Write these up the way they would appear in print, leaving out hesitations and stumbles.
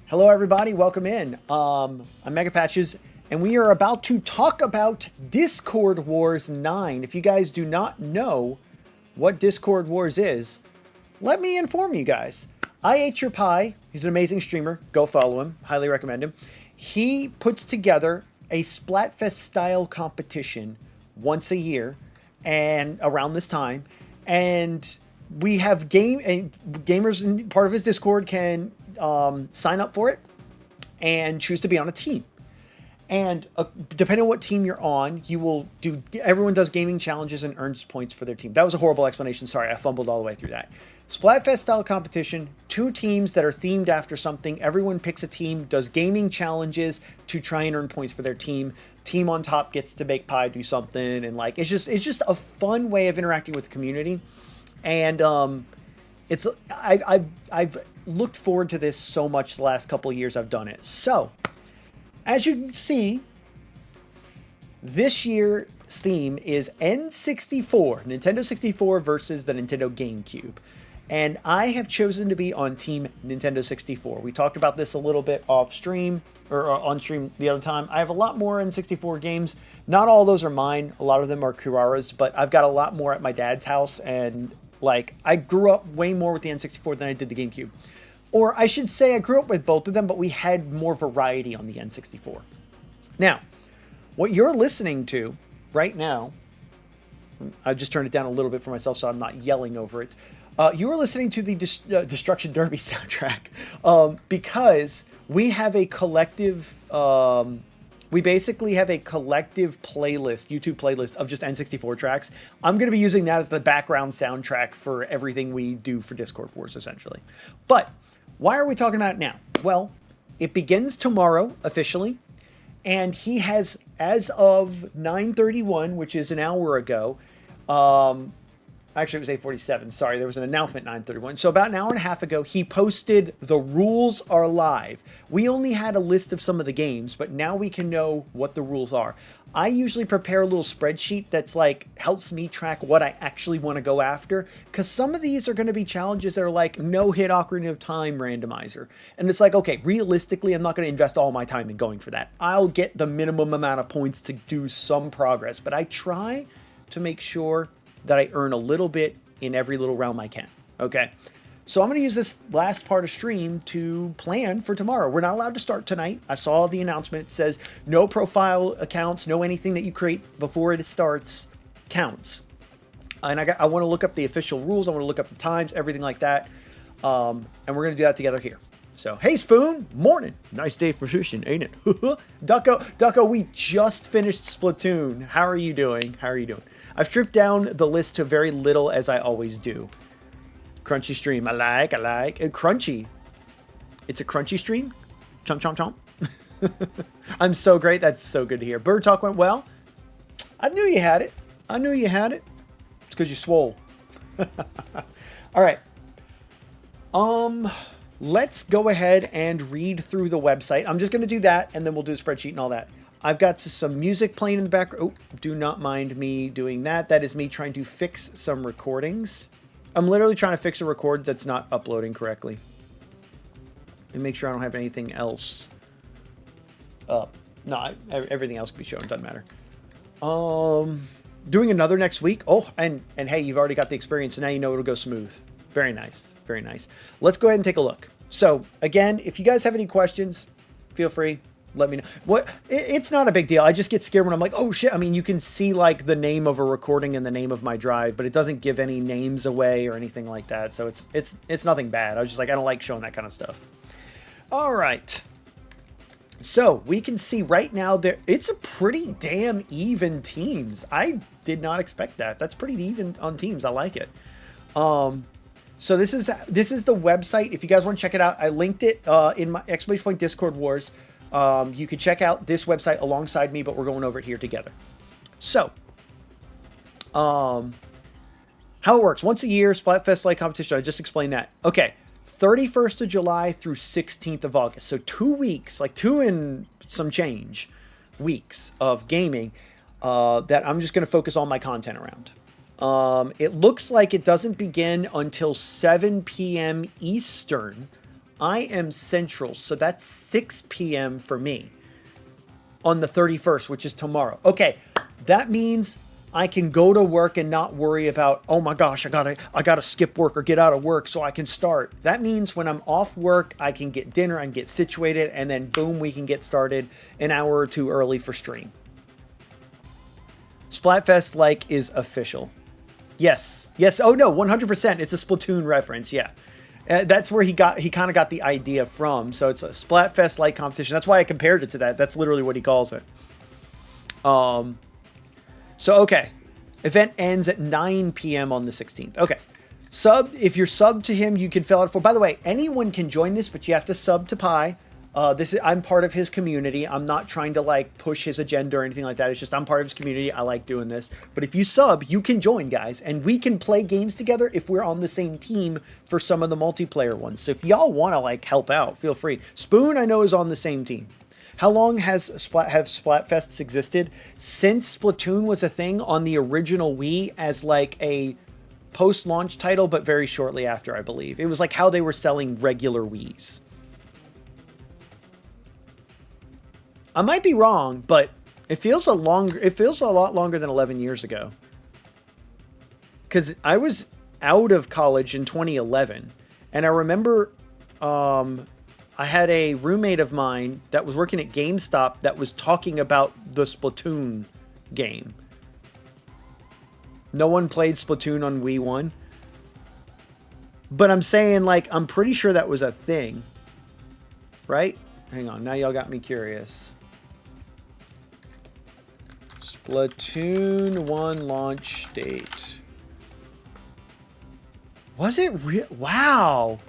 Hello, everybody. Welcome in. I'm Mega Patches, and we are about to talk about Discord Wars 9. If you guys do not know what Discord Wars is, let me inform you guys. I Ate Your Pie. He's an amazing streamer. Go follow him. Highly recommend him. He puts together a Splatfest style competition once a year and around this time. And we have gamers in part of his Discord can sign up for it and choose to be on a team. And depending on what team you're on, you will do. Everyone does gaming challenges and earns points for their team. That was a horrible explanation. Sorry, I fumbled all the way through that. Splatfest style competition, two teams that are themed after something. Everyone picks a team, does gaming challenges to try and earn points for their team. Team on top gets to make pie, do something, and like it's just a fun way of interacting with the community. And I've looked forward to this so much the last couple of years I've done it. So, as you can see, this year's theme is N64, Nintendo 64 versus the Nintendo GameCube. And I have chosen to be on Team Nintendo 64. We talked about this a little bit off stream or on stream the other time. I have a lot more N64 games. Not all of those are mine. A lot of them are Kurara's, but I've got a lot more at my dad's house. And like, I grew up way more with the N64 than I did the GameCube. Or I should say I grew up with both of them, but we had more variety on the N64. Now, what you're listening to right now, I've just turned it down a little bit for myself so I'm not yelling over it. You are listening to the Destruction Derby soundtrack because we have a collective, we basically have a collective playlist, YouTube playlist of just N64 tracks. I'm going to be using that as the background soundtrack for everything we do for Discord Wars, essentially. But why are we talking about it now? Well, it begins tomorrow officially, and he has, as of 9:31, which is an hour ago, actually, it was 8:47. Sorry, there was an announcement 9:31. So about an hour and a half ago, he posted the rules are live. We only had a list of some of the games, but now we can know what the rules are. I usually prepare a little spreadsheet that's like helps me track what I actually want to go after, because some of these are going to be challenges that are like no hit Ocarina of Time randomizer. And it's like, okay, realistically, I'm not going to invest all my time in going for that. I'll get the minimum amount of points to do some progress, but I try to make sure that I earn a little bit in every little realm I can. Okay. So I'm going to use this last part of stream to plan for tomorrow. We're not allowed to start tonight. I saw the announcement. It says no profile accounts, no anything that you create before it starts counts. And I want to look up the official rules. I want to look up the times, everything like that. And we're going to do that together here. So, hey Spoon, morning. Nice day for fishing, ain't it? Ducko, we just finished Splatoon. How are you doing? I've stripped down the list to very little, as I always do. Crunchy stream. I like. Crunchy. It's a crunchy stream. Chomp, chomp, chomp. I'm so great. That's so good to hear. Bird Talk went well. I knew you had it. It's because you swole. All right. Let's go ahead and read through the website. I'm just going to do that, and then we'll do the spreadsheet and all that. I've got some music playing in the background. Oh, do not mind me doing that. That is me trying to fix some recordings. I'm literally trying to fix a record that's not uploading correctly. And make sure I don't have anything else up. No, everything else can be shown. Doesn't matter. Doing another next week. Oh, and hey, you've already got the experience, so now you know it'll go smooth. Very nice. Very nice. Let's go ahead and take a look. So, again, if you guys have any questions, feel free. Let me know. It's not a big deal. I just get scared when I'm like, oh shit. I mean, you can see like the name of a recording and the name of my drive, but it doesn't give any names away or anything like that. So it's nothing bad. I was just like, I don't like showing that kind of stuff. All right. So we can see right now there, it's a pretty damn even teams. I did not expect that. That's pretty even on teams. I like it. So this is the website. If you guys want to check it out, I linked it in my exclamation point Discord Wars. You can check out this website alongside me, but we're going over it here together. So, how it works. Once a year, Splatfest Light Competition. I just explained that. Okay. 31st of July through 16th of August. So 2 weeks, like 2 and some change weeks of gaming that I'm just going to focus all my content around. It looks like it doesn't begin until 7 p.m. Eastern I am Central, so that's 6 p.m. for me on the 31st, which is tomorrow. Okay, that means I can go to work and not worry about, oh my gosh, I gotta skip work or get out of work so I can start. That means when I'm off work, I can get dinner, I can get situated, and then boom, we can get started an hour or two early for stream. Splatfest like is official. Yes. Yes. Oh no, 100%. It's a Splatoon reference. Yeah. That's where he kind of got the idea from. So it's a Splatfest like competition. That's why I compared it to that. That's literally what he calls it. So, okay. Event ends at 9 p.m. on the 16th. Okay. If you're subbed to him, you can fill out for. By the way, anyone can join this, but you have to sub to Pi. I'm part of his community. I'm not trying to like push his agenda or anything like that. It's just I'm part of his community. I like doing this. But if you sub, you can join, guys, and we can play games together if we're on the same team for some of the multiplayer ones. So if y'all want to like help out, feel free. Spoon, I know, is on the same team. How long have Splatfests existed? Since Splatoon was a thing on the original Wii as like a post-launch title, but very shortly after, I believe. It was like how they were selling regular Wiis. I might be wrong, but it feels a lot longer than 11 years ago. Because I was out of college in 2011, and I remember I had a roommate of mine that was working at GameStop that was talking about the Splatoon game. No one played Splatoon on Wii 1. But I'm saying, like, I'm pretty sure that was a thing. Right? Hang on, now y'all got me curious. Splatoon 1 launch date. Was it real? Wow.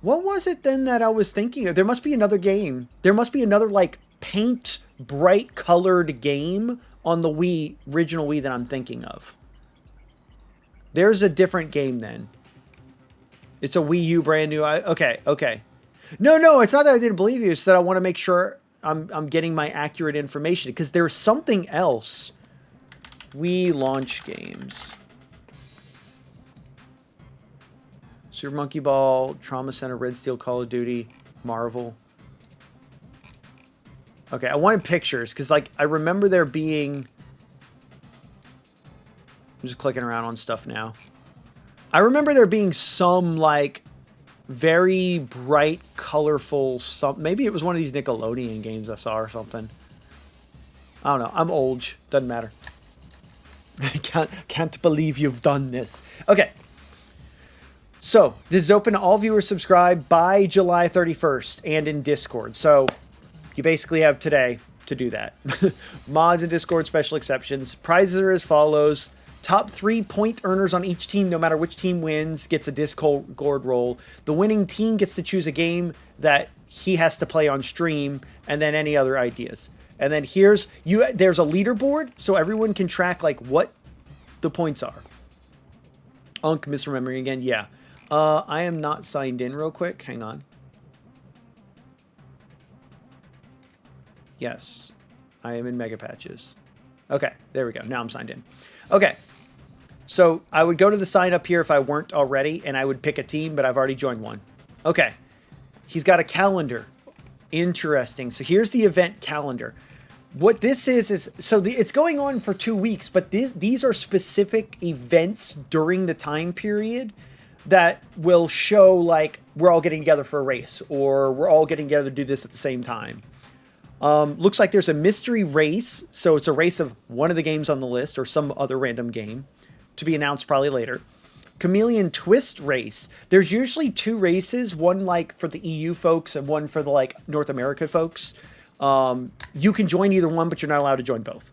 What was it then that I was thinking of? There must be another game. There must be another, like, paint, bright colored game on the Wii, original Wii that I'm thinking of. There's a different game then. It's a Wii U brand new. Okay. No, it's not that I didn't believe you. It's that I want to make sure I'm getting my accurate information, because there's something else. Wii launch games. Super Monkey Ball, Trauma Center, Red Steel, Call of Duty, Marvel. Okay, I wanted pictures, because like I remember there being... I'm just clicking around on stuff now. I remember there being some like very bright, colorful, maybe it was one of these Nickelodeon games I saw or something. I don't know. I'm old. Doesn't matter. I can't believe you've done this. Okay. So, this is open to all viewers subscribed by July 31st and in Discord. So, you basically have today to do that. Mods and Discord special exceptions. Prizes are as follows. Top 3 point earners on each team, no matter which team wins, gets a Discord role. The winning team gets to choose a game that he has to play on stream, and then any other ideas. And then there's a leaderboard, so everyone can track like what the points are. Unk, misremembering again, yeah. I am not signed in real quick. Hang on. Yes, I am in Mega Patches. Okay, there we go. Now I'm signed in. Okay. So I would go to the sign up here if I weren't already, and I would pick a team, but I've already joined one. Okay. He's got a calendar. Interesting. So here's the event calendar. What this is so it's going on for 2 weeks, but these are specific events during the time period that will show like we're all getting together for a race, or we're all getting together to do this at the same time. Looks like there's a mystery race. So it's a race of one of the games on the list or some other random game to be announced probably later. Chameleon Twist race. There's usually 2 races, one like for the EU folks and one for the like North America folks. You can join either one, but you're not allowed to join both.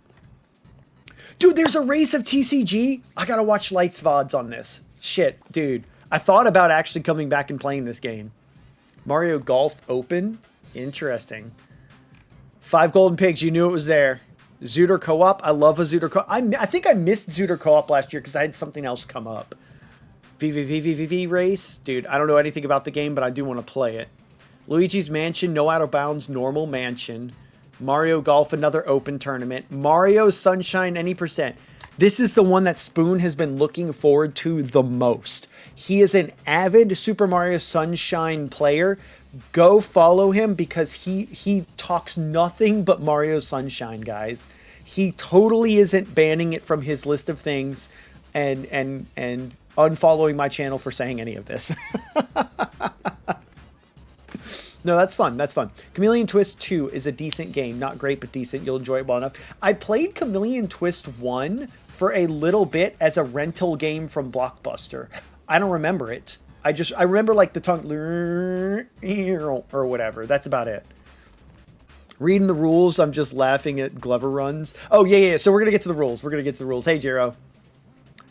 Dude, there's a race of TCG. I gotta watch Lights VODs on this. Shit, dude. I thought about actually coming back and playing this game. Mario Golf Open. Interesting. 5 Golden Pigs, you knew it was there. Zooter Co-op, I love a Zooter Co-op. I think I missed Zooter Co-op last year because I had something else come up. VVVVV race, dude, I don't know anything about the game, but I do want to play it. Luigi's Mansion, no out of bounds, normal mansion. Mario Golf, another open tournament. Mario Sunshine, any percent. This is the one that Spoon has been looking forward to the most. He is an avid Super Mario Sunshine player. Go follow him because he talks nothing but Mario Sunshine, guys. He totally isn't banning it from his list of things and unfollowing my channel for saying any of this. No, that's fun. That's fun. Chameleon Twist 2 is a decent game. Not great, but decent. You'll enjoy it well enough. I played Chameleon Twist 1 for a little bit as a rental game from Blockbuster. I don't remember it. I remember like the tongue or whatever. That's about it. Reading the rules, I'm just laughing at Glover runs. Oh, yeah. So we're going to get to the rules. Hey, Jiro.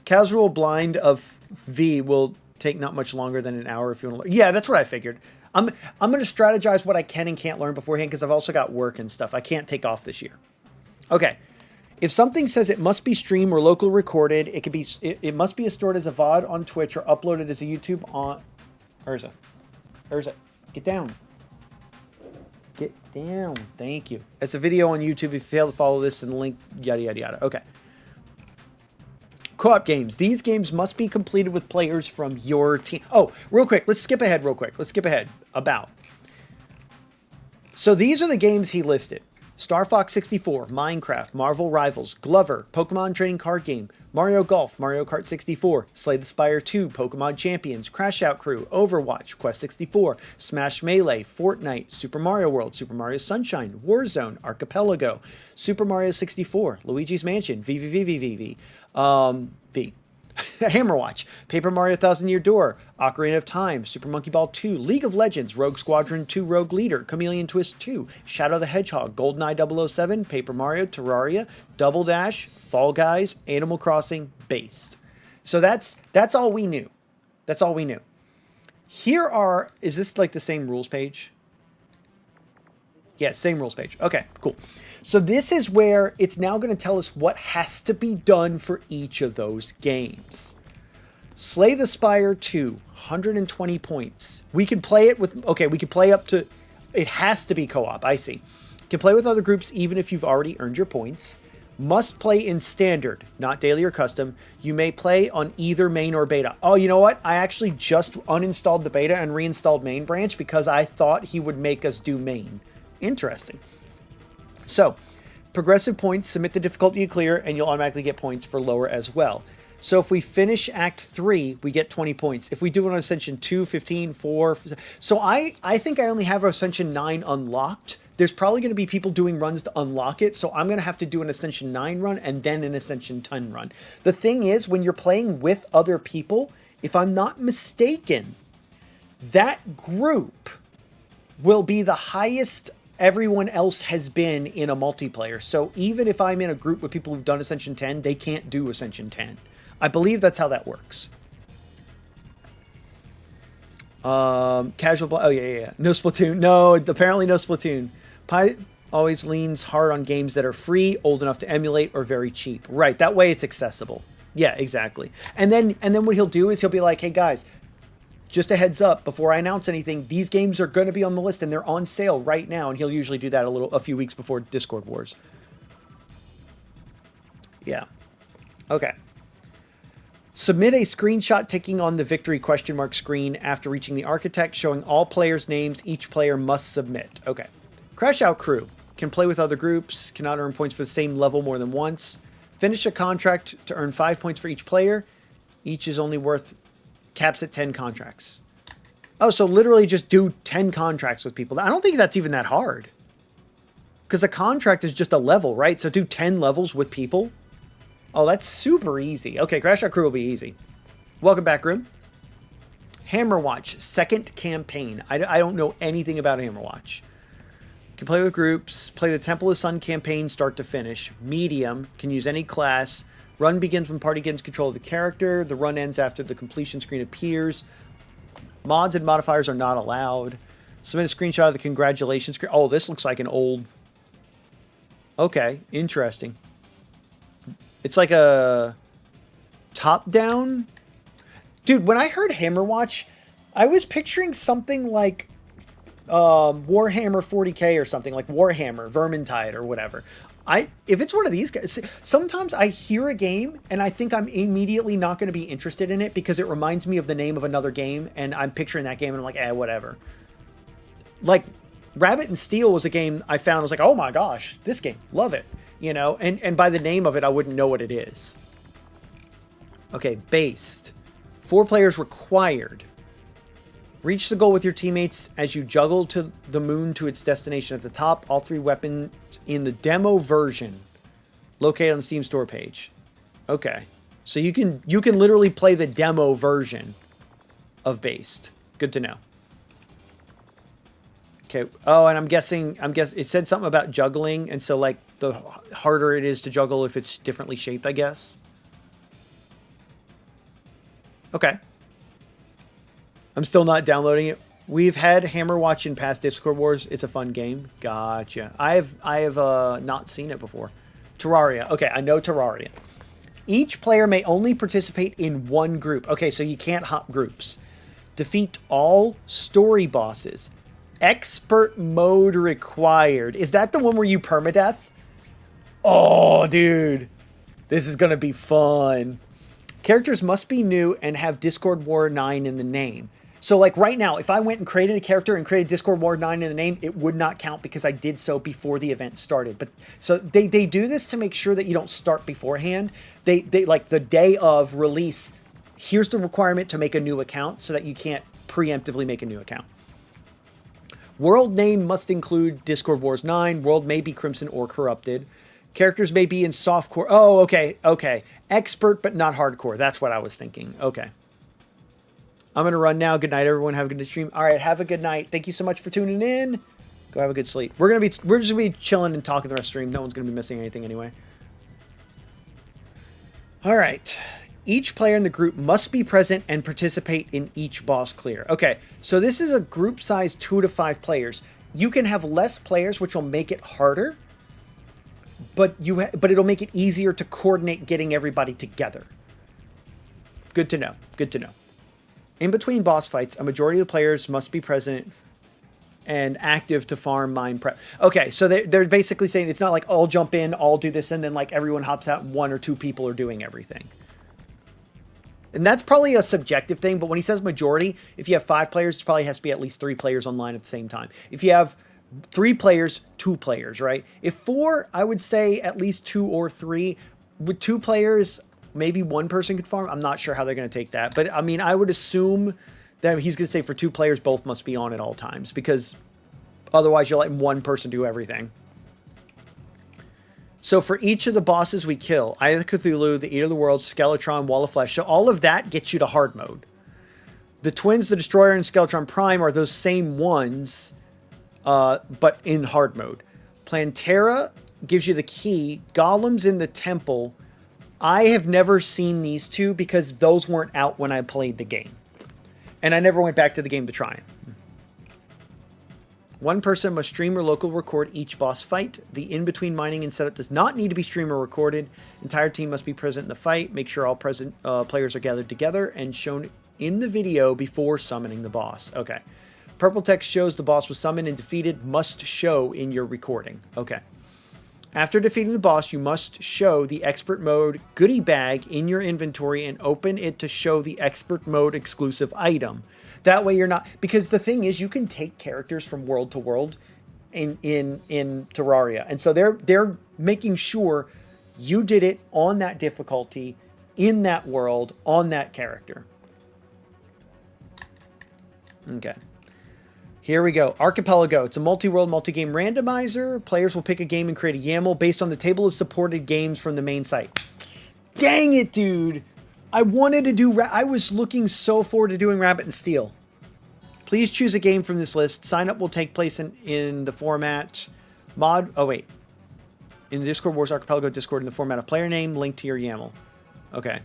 Casual blind of V will take not much longer than an hour if you want to learn. Yeah, that's what I figured. I'm going to strategize what I can and can't learn beforehand because I've also got work and stuff. I can't take off this year. Okay. If something says it must be streamed or locally recorded, it must be stored as a VOD on Twitch or uploaded as a YouTube on Urza. Get down. Get down. Thank you. It's a video on YouTube. If you fail to follow this and the link, yada, yada, yada. Okay. Co-op games. These games must be completed with players from your team. Oh, real quick. Let's skip ahead real quick. About. So these are the games he listed. Star Fox 64, Minecraft, Marvel Rivals, Glover, Pokemon Trading Card Game, Mario Golf, Mario Kart 64, Slay the Spire 2, Pokemon Champions, Crash Out Crew, Overwatch, Quest 64, Smash Melee, Fortnite, Super Mario World, Super Mario Sunshine, Warzone, Archipelago, Super Mario 64, Luigi's Mansion, V. Hammerwatch, Paper Mario Thousand Year Door, Ocarina of Time, Super Monkey Ball 2, League of Legends, Rogue Squadron 2 Rogue Leader, Chameleon Twist 2, Shadow the Hedgehog, GoldenEye 007, Paper Mario, Terraria, Double Dash, Fall Guys, Animal Crossing, Based. So that's all we knew. Is this like the same rules page? Yeah, same rules page. Okay, cool. So this is where it's now going to tell us what has to be done for each of those games. Slay the Spire 2, 120 points. We can play it with, we can play up to, it has to be co-op, I see. You can play with other groups even if you've already earned your points. Must play in standard, not daily or custom. You may play on either main or beta. Oh, you know what? I actually just uninstalled the beta and reinstalled main branch because I thought he would make us do main. Interesting. So, progressive points, submit the difficulty you clear, and you'll automatically get points for lower as well. So if we finish Act 3, we get 20 points. If we do it on Ascension 2, 15, 4... So I think I only have Ascension 9 unlocked. There's probably going to be people doing runs to unlock it, so I'm going to have to do an Ascension 9 run and then an Ascension 10 run. The thing is, when you're playing with other people, if I'm not mistaken, that group will be the highest everyone else has been in a multiplayer. So even if I'm in a group with people who've done Ascension 10, they can't do Ascension 10. I believe that's how that works. Casual. Oh, yeah. No Splatoon. No, apparently no Splatoon. Pi always leans hard on games that are free, old enough to emulate, or very cheap. Right. That way it's accessible. Yeah, exactly. And then what he'll do is he'll be like, hey, guys, just a heads up, before I announce anything, these games are going to be on the list and they're on sale right now. And he'll usually do that a few weeks before Discord Wars. Yeah. Okay. Submit a screenshot ticking on the victory question mark screen after reaching the architect, showing all players' names each player must submit. Okay. Crash Out Crew. Can play with other groups. Cannot earn points for the same level more than once. Finish a contract to earn 5 points for each player. Each is only worth... Caps at 10 contracts. Oh, so literally just do 10 contracts with people. I don't think that's even that hard. Because a contract is just a level, right? So do 10 levels with people. Oh, that's super easy. Okay, Crash Out Crew will be easy. Welcome back, Grim. Hammerwatch, second campaign. I don't know anything about Hammerwatch. Can play with groups. Play the Temple of Sun campaign start to finish. Medium. Can use any class. Run begins when party gains control of the character. The run ends after the completion screen appears. Mods and modifiers are not allowed. Submit a screenshot of the congratulations screen. Oh, this looks like an old... Okay, interesting. It's like a top-down... Dude, when I heard Hammerwatch, I was picturing something like Warhammer 40k or something, like Warhammer, Vermintide or whatever. If it's one of these guys, sometimes I hear a game and I think I'm immediately not going to be interested in it because it reminds me of the name of another game and I'm picturing that game and I'm like, whatever. Like Rabbit and Steel was a game I found. I was like, oh my gosh, this game, love it. You know, and by the name of it, I wouldn't know what it is. Okay, based. 4 players required. Reach the goal with your teammates as you juggle to the moon to its destination at the top. All 3 weapons in the demo version located on the Steam store page. Okay. So you can literally play the demo version of Based. Good to know. Okay. Oh, and I'm guessing it said something about juggling, and so like the harder it is to juggle if it's differently shaped, I guess. Okay. I'm still not downloading it. We've had Hammerwatch in past Discord Wars. It's a fun game. Gotcha. I have not seen it before. Terraria. Okay, I know Terraria. Each player may only participate in one group. Okay, so you can't hop groups. Defeat all story bosses. Expert mode required. Is that the one where you permadeath? Oh, dude. This is going to be fun. Characters must be new and have Discord War 9 in the name. So like right now, if I went and created a character and created Discord War 9 in the name, it would not count because I did so before the event started. But so they do this to make sure that you don't start beforehand. They like the day of release, here's the requirement to make a new account so that you can't preemptively make a new account. World name must include Discord Wars 9. World may be Crimson or Corrupted. Characters may be in softcore. Oh, okay. Okay. Expert, but not hardcore. That's what I was thinking. Okay. I'm going to run now. Good night, everyone. Have a good stream. All right. Have a good night. Thank you so much for tuning in. Go have a good sleep. We're just going to be chilling and talking the rest of the stream. No one's going to be missing anything anyway. All right. Each player in the group must be present and participate in each boss clear. Okay. So this is a group size 2 to 5 players. You can have less players, which will make it harder. But it'll make it easier to coordinate getting everybody together. Good to know. Good to know. In between boss fights, a majority of the players must be present and active to farm, mine, prep. Okay, so they're basically saying it's not like I'll jump in, I'll do this, and then like everyone hops out and 1 or 2 people are doing everything. And that's probably a subjective thing, but when he says majority, if you have 5 players, it probably has to be at least 3 players online at the same time. If you have 3 players, 2 players, right? If 4, I would say at least 2 or 3. With 2 players, maybe 1 person could farm. I'm not sure how they're going to take that. But, I mean, I would assume that he's going to say for 2 players, both must be on at all times. Because otherwise, you're letting 1 person do everything. So for each of the bosses we kill, Eye of Cthulhu, the Eater of the World, Skeletron, Wall of Flesh, so all of that gets you to hard mode. The Twins, the Destroyer, and Skeletron Prime are those same ones, but in hard mode. Plantera gives you the key. Golems in the Temple. I have never seen these 2 because those weren't out when I played the game. And I never went back to the game to try it. 1 person must stream or local record each boss fight. The in-between mining and setup does not need to be streamed or recorded. Entire team must be present in the fight. Make sure all present players are gathered together and shown in the video before summoning the boss. Okay. Purple text shows the boss was summoned and defeated. Must show in your recording. Okay. After defeating the boss, you must show the expert mode goodie bag in your inventory and open it to show the expert mode exclusive item. That way you're not, because the thing is you can take characters from world to world in Terraria. And so they're making sure you did it on that difficulty, in that world, on that character. Okay. Here we go. Archipelago. It's a multi-world, multi-game randomizer. Players will pick a game and create a YAML based on the table of supported games from the main site. Dang it, dude. I wanted to do... I was looking so forward to doing Rabbit and Steel. Please choose a game from this list. Sign up will take place in the format... Oh, wait. In the Discord Wars Archipelago Discord in the format of player name, link to your YAML. Okay.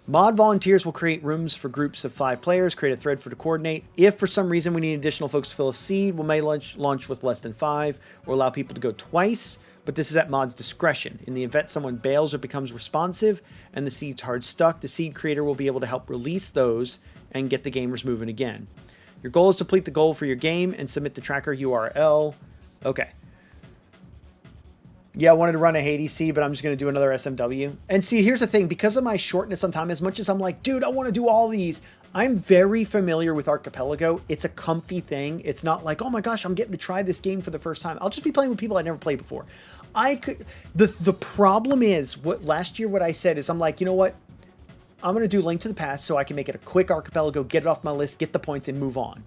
Mod volunteers will create rooms for groups of 5 players, create a thread for to coordinate. If for some reason we need additional folks to fill a seed, we may launch with less than 5 or allow people to go twice, but this is at mod's discretion. In the event someone bails or becomes responsive and the seed's hard stuck, the seed creator will be able to help release those and get the gamers moving again. Your goal is to complete the goal for your game and submit the tracker URL. Okay. Yeah, I wanted to run a Hades C, but I'm just going to do another SMW. And see, here's the thing. Because of my shortness on time, as much as I'm like, dude, I want to do all these, I'm very familiar with Archipelago. It's a comfy thing. It's not like, oh my gosh, I'm getting to try this game for the first time. I'll just be playing with people I never played before. The problem is, last year what I said is I'm like, you know what? I'm going to do Link to the Past so I can make it a quick Archipelago, get it off my list, get the points, and move on.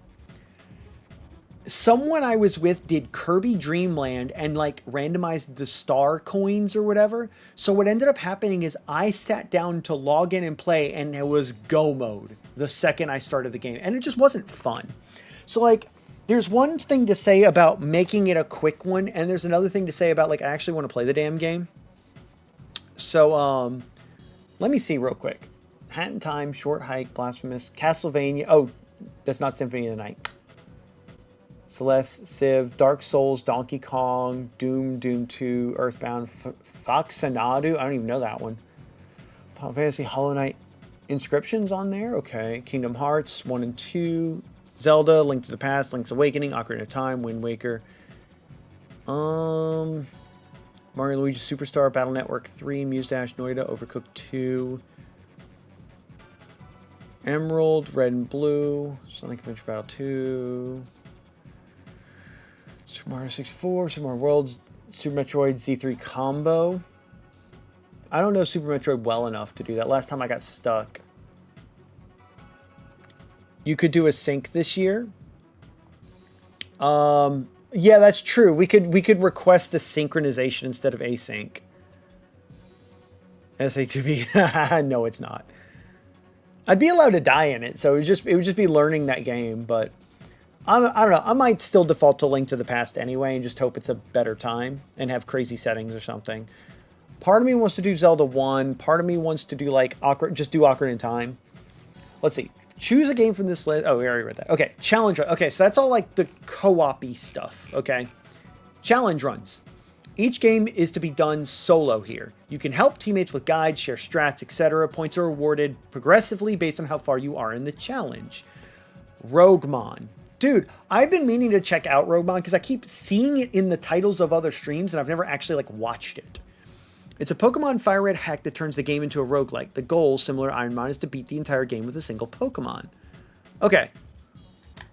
Someone I was with did Kirby Dream Land and like randomized the star coins or whatever. So what ended up happening is I sat down to log in and play, and it was go mode the second I started the game. And it just wasn't fun. So like, there's one thing to say about making it a quick one, and there's another thing to say about like, I actually want to play the damn game. So, let me see real quick. Hat in Time, Short Hike, Blasphemous, Castlevania. Oh, that's not Symphony of the Night. Celeste, Civ, Dark Souls, Donkey Kong, Doom, Doom 2, Earthbound, Foxanadu. I don't even know that one. Final Fantasy, Hollow Knight, Inscriptions on there. Okay. Kingdom Hearts 1 and 2, Zelda, Link to the Past, Link's Awakening, Ocarina of Time, Wind Waker. Mario Luigi Superstar, Battle Network 3, Muse Dash, Noida, Overcooked 2. Emerald, Red and Blue, Sonic Adventure Battle 2. Super Mario 64, Super Mario World, Super Metroid Z3 Combo. I don't know Super Metroid well enough to do that. Last time I got stuck. You could do a sync this year. Yeah, that's true. We could request a synchronization instead of async. SA2B. No, it's not. I'd be allowed to die in it, so it would just be learning that game, but I don't know. I might still default to Link to the Past anyway and just hope it's a better time and have crazy settings or something. Part of me wants to do Zelda 1. Part of me wants to do like just do Ocarina of Time. Let's see. Choose a game from this list. Oh, we already read that. Okay, challenge run. Okay, so that's all like the co-op-y stuff. Okay, challenge runs. Each game is to be done solo here. You can help teammates with guides, share strats, etc. Points are awarded progressively based on how far you are in the challenge. Roguemon. Dude, I've been meaning to check out Roguemon because I keep seeing it in the titles of other streams and I've never actually like watched it. It's a Pokemon Fire Red hack that turns the game into a roguelike. The goal, similar to Ironmon, is to beat the entire game with a single Pokemon. Okay.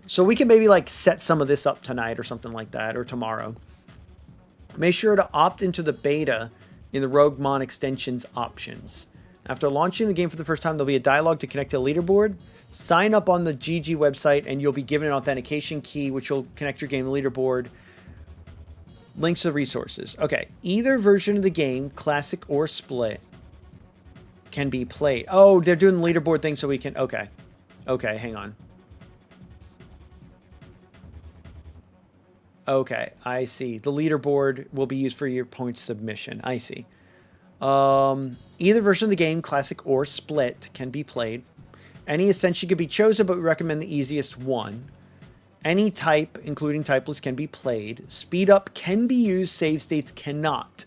So we can maybe like set some of this up tonight or something like that, or tomorrow. Make sure to opt into the beta in the Roguemon extensions options. After launching the game for the first time, there'll be a dialogue to connect to the leaderboard. Sign up on the GG website and you'll be given an authentication key, which will connect your game to the leaderboard. Links to the resources. Okay, either version of the game, classic or split, can be played. Oh, they're doing the leaderboard thing so we can... Okay. Okay, hang on. Okay, I see. The leaderboard will be used for your point submission. I see. Either version of the game, classic or split, can be played. Any ascension could be chosen, but we recommend the easiest one. Any type, including typeless, can be played. Speed up can be used, save states cannot.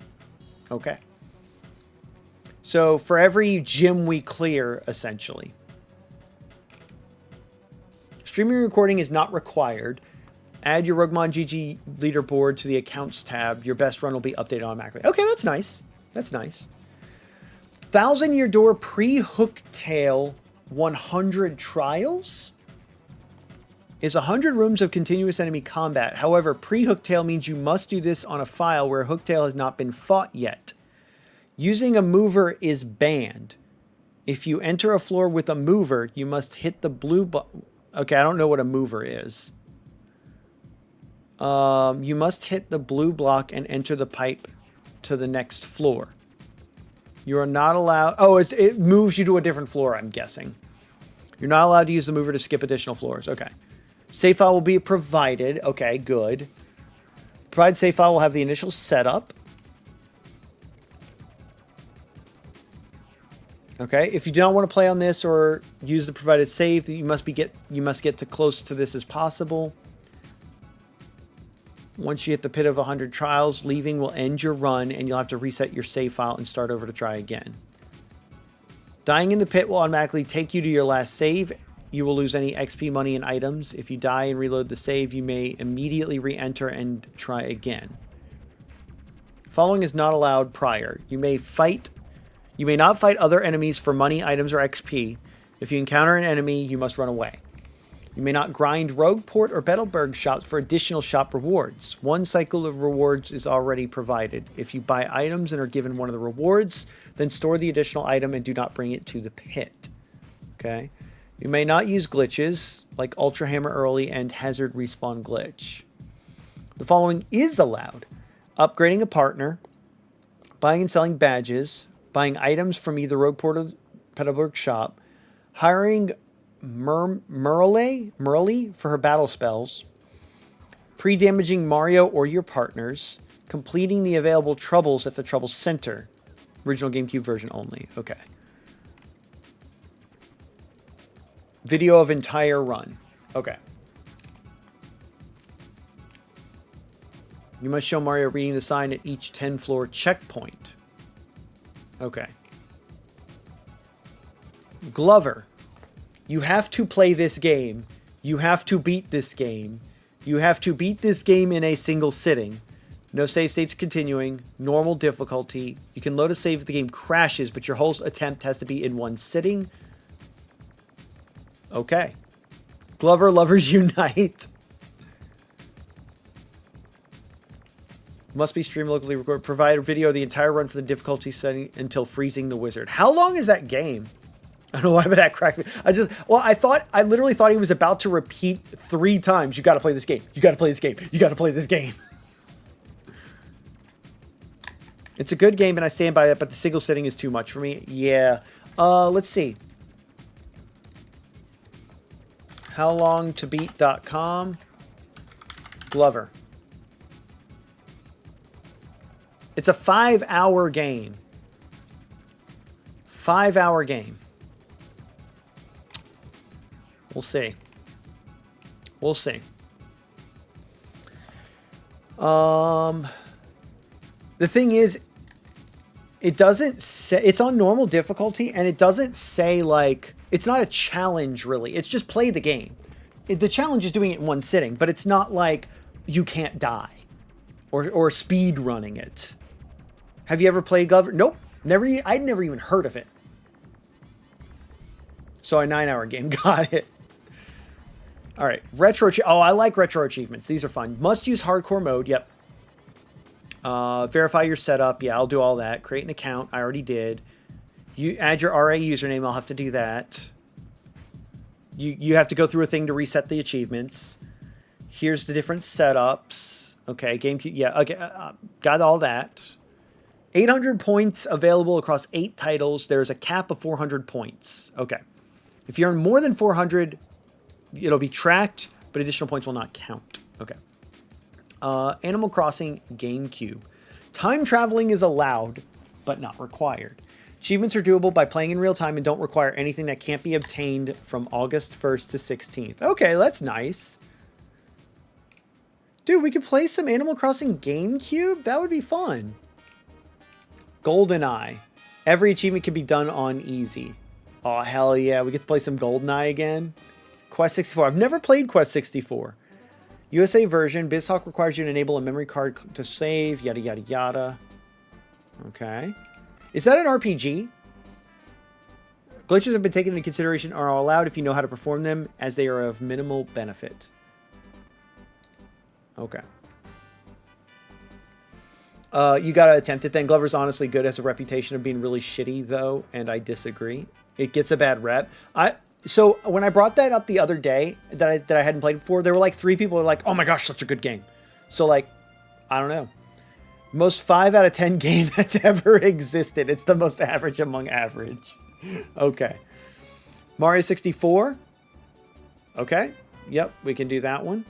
Okay. So for every gym we clear, essentially. Streaming and recording is not required. Add your Roguemon GG leaderboard to the accounts tab. Your best run will be updated automatically. Okay, that's nice. That's nice. 1,000 Year Door pre-Hooktail 100 trials is 100 rooms of continuous enemy combat. However, pre-Hooktail means you must do this on a file where Hooktail has not been fought yet. Using a mover is banned. If you enter a floor with a mover, you must hit the blue okay, I don't know what a mover is. You must hit the blue block and enter the pipe to the next floor. You are not allowed... Oh, it moves you to a different floor, I'm guessing. You're not allowed to use the mover to skip additional floors. Okay. Save file will be provided. Okay, good. Provide save file will have the initial setup. Okay, if you do not want to play on this or use the provided save, you must get to close to this as possible. Once you hit the pit of 100 trials, leaving will end your run and you'll have to reset your save file and start over to try again. Dying in the pit will automatically take you to your last save. You will lose any XP, money, and items. If you die and reload the save, you may immediately re-enter and try again. Following is not allowed prior. You may not fight other enemies for money, items, or XP. If you encounter an enemy, you must run away. You may not grind Rogueport or Betelberg shops for additional shop rewards. One cycle of rewards is already provided. If you buy items and are given one of the rewards, then store the additional item and do not bring it to the pit. Okay. You may not use glitches like Ultra Hammer Early and Hazard Respawn Glitch. The following is allowed. Upgrading a partner, buying and selling badges, buying items from either Rogueport or Petalburg shop, hiring Merle for her battle spells, pre-damaging Mario or your partners, completing the available troubles at the Trouble Center. Original GameCube version only. Okay. Video of entire run. Okay. You must show Mario reading the sign at each 10-floor checkpoint. Okay. Glover. You have to play this game. You have to beat this game. You have to beat this game in a single sitting. No save states continuing. Normal difficulty. You can load a save if the game crashes, but your whole attempt has to be in one sitting. Okay. Glover Lovers Unite. Must be streamed locally. Record. Provide a video of the entire run for the difficulty setting until freezing the wizard. How long is that game? I don't know why, but that cracks me. I literally thought he was about to repeat 3 times. You got to play this game. You got to play this game. You got to play this game. It's a good game, and I stand by that, but the single sitting is too much for me. Yeah. Let's see. HowLongToBeat.com. Glover. It's a 5-hour game. 5-hour game. We'll see. We'll see. The thing is, it doesn't say, it's on normal difficulty, and it doesn't say, like, it's not a challenge, really. It's just play the game. The challenge is doing it in one sitting, but it's not like you can't die or speed running it. Have you ever played Glover? Nope. I'd never even heard of it. So a 9-hour game. Got it. All right. Oh, I like retro achievements. These are fun. Must use hardcore mode. Yep. Verify your setup. Yeah, I'll do all that. Create an account. I already did. You add your RA username. I'll have to do that. You have to go through a thing to reset the achievements. Here's the different setups. Okay, GameCube. Yeah, okay. Got all that. 800 points available across 8 titles. There's a cap of 400 points. Okay. If you earn more than 400, it'll be tracked, but additional points will not count. Okay. Animal Crossing GameCube. Time traveling is allowed, but not required. Achievements are doable by playing in real time and don't require anything that can't be obtained from August 1st to 16th. Okay, that's nice. Dude, we could play some Animal Crossing GameCube? That would be fun. GoldenEye. Every achievement can be done on easy. Oh, hell yeah. We get to play some GoldenEye again. Quest 64. I've never played Quest 64. USA version. BizHawk requires you to enable a memory card to save. Yada, yada, yada. Okay. Is that an RPG? Glitches have been taken into consideration are allowed if you know how to perform them, as they are of minimal benefit. Okay. You gotta attempt it then. Glover's honestly good. Has a reputation of being really shitty, though, and I disagree. It gets a bad rep. So when I brought that up the other day that I hadn't played before, there were like 3 people who were like, oh my gosh, such a good game. So like, I don't know. Most 5 out of 10 game that's ever existed. It's the most average among average. Okay. Mario 64. Okay. Yep, we can do that one.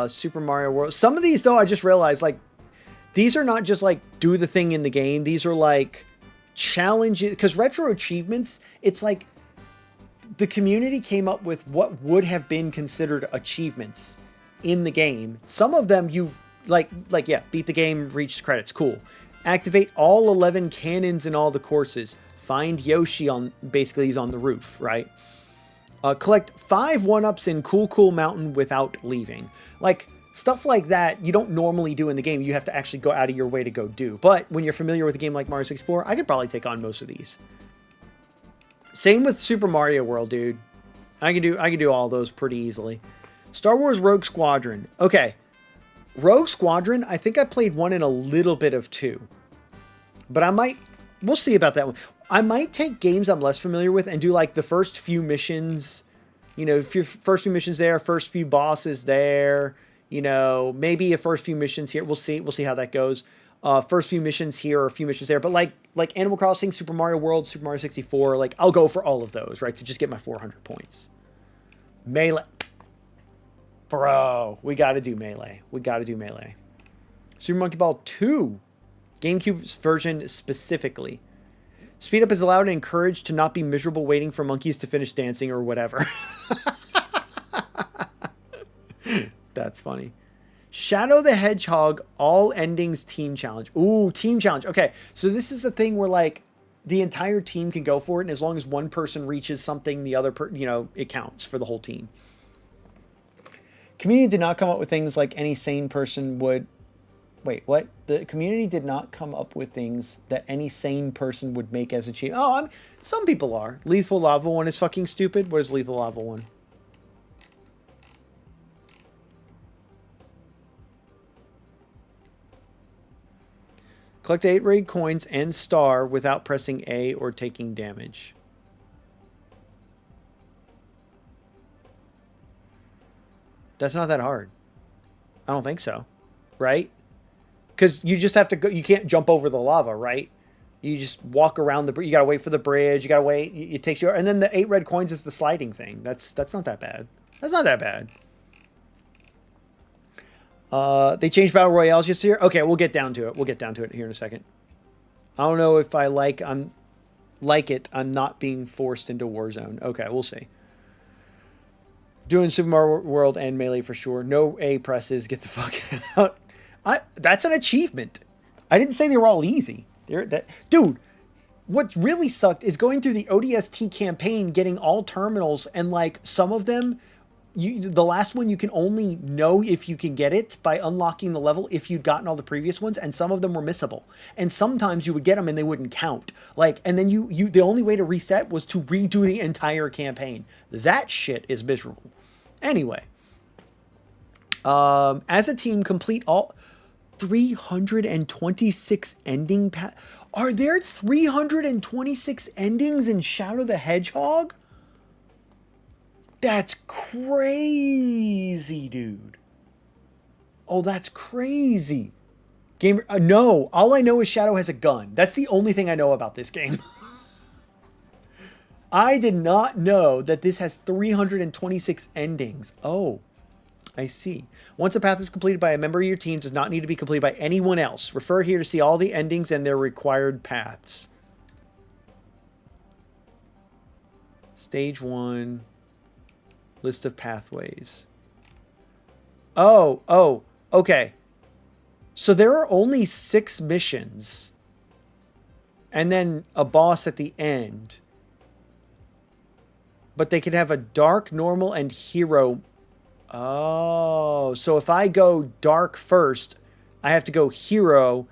Super Mario World. Some of these, though, I just realized, like, these are not just, like, do the thing in the game. These are, like, challenges. Because retro achievements, it's like the community came up with what would have been considered achievements in the game. Some of them you, yeah, beat the game, reach credits. Cool. Activate all 11 cannons in all the courses. Find Yoshi on, basically, he's on the roof, right? Collect 5 1-ups in Cool Cool Mountain without leaving. Like, Stuff like that you don't normally do in the game. You have to actually go out of your way to go do. But when you're familiar with a game like Mario 64, I could probably take on most of these. Same with Super Mario World, dude. I can do all those pretty easily. Star Wars Rogue Squadron. Okay. Rogue Squadron, I think I played 1 and a little bit of 2. But we'll see about that one. I might take games I'm less familiar with and do like the first few missions, you know, first few missions there, first few bosses there, you know, maybe a first few missions here. We'll see how that goes. First few missions here or a few missions there. But like Animal Crossing, Super Mario World, Super Mario 64, like I'll go for all of those, right? To just get my 400 points. Melee. Bro, we got to do Melee. Super Monkey Ball 2. GameCube's version specifically. Speed up is allowed and encouraged to not be miserable waiting for monkeys to finish dancing or whatever. That's funny. Shadow the Hedgehog All Endings Team Challenge. Ooh, Team Challenge. Okay, so this is a thing where like the entire team can go for it, and as long as one person reaches something, the other it counts for the whole team. Community did not come up with things like any sane person would. Wait, what? The community did not come up with things that any sane person would make as a cheat. Oh, some people are. Lethal Lava 1 is fucking stupid. Where's Lethal Lava 1? Collect 8 raid coins and star without pressing A or taking damage. That's not that hard. I don't think so. Right? Because you just have to go. You can't jump over the lava, right? You just walk around the bridge. You got to wait for the bridge. You got to wait. It takes you. And then the 8 red coins is the sliding thing. That's not that bad. That's not that bad. They changed Battle Royales just here. Okay, we'll get down to it. We'll get down to it here in a second. I don't know if I'm not being forced into Warzone. Okay, we'll see. Doing Super Mario World and Melee for sure. No A presses. Get the fuck out. That's an achievement. I didn't say they were all easy. Dude, what really sucked is going through the ODST campaign, getting all terminals, and like some of them, the last one you can only know if you can get it by unlocking the level if you'd gotten all the previous ones, and some of them were missable. And sometimes you would get them and they wouldn't count. Like, and then the only way to reset was to redo the entire campaign. That shit is miserable. Anyway, as a team, complete all 326 ending Are there 326 endings in Shadow the Hedgehog? That's crazy, dude. Oh, that's crazy. Gamer, no, all I know is Shadow has a gun. That's the only thing I know about this game. I did not know that this has 326 endings. Oh, I see. Once a path is completed by a member of your team, does not need to be completed by anyone else. Refer here to see all the endings and their required paths. Stage 1. List of pathways. Oh, okay. So there are only 6 missions. And then a boss at the end. But they can have a dark, normal, and hero. Oh, so if I go dark first, I have to go hero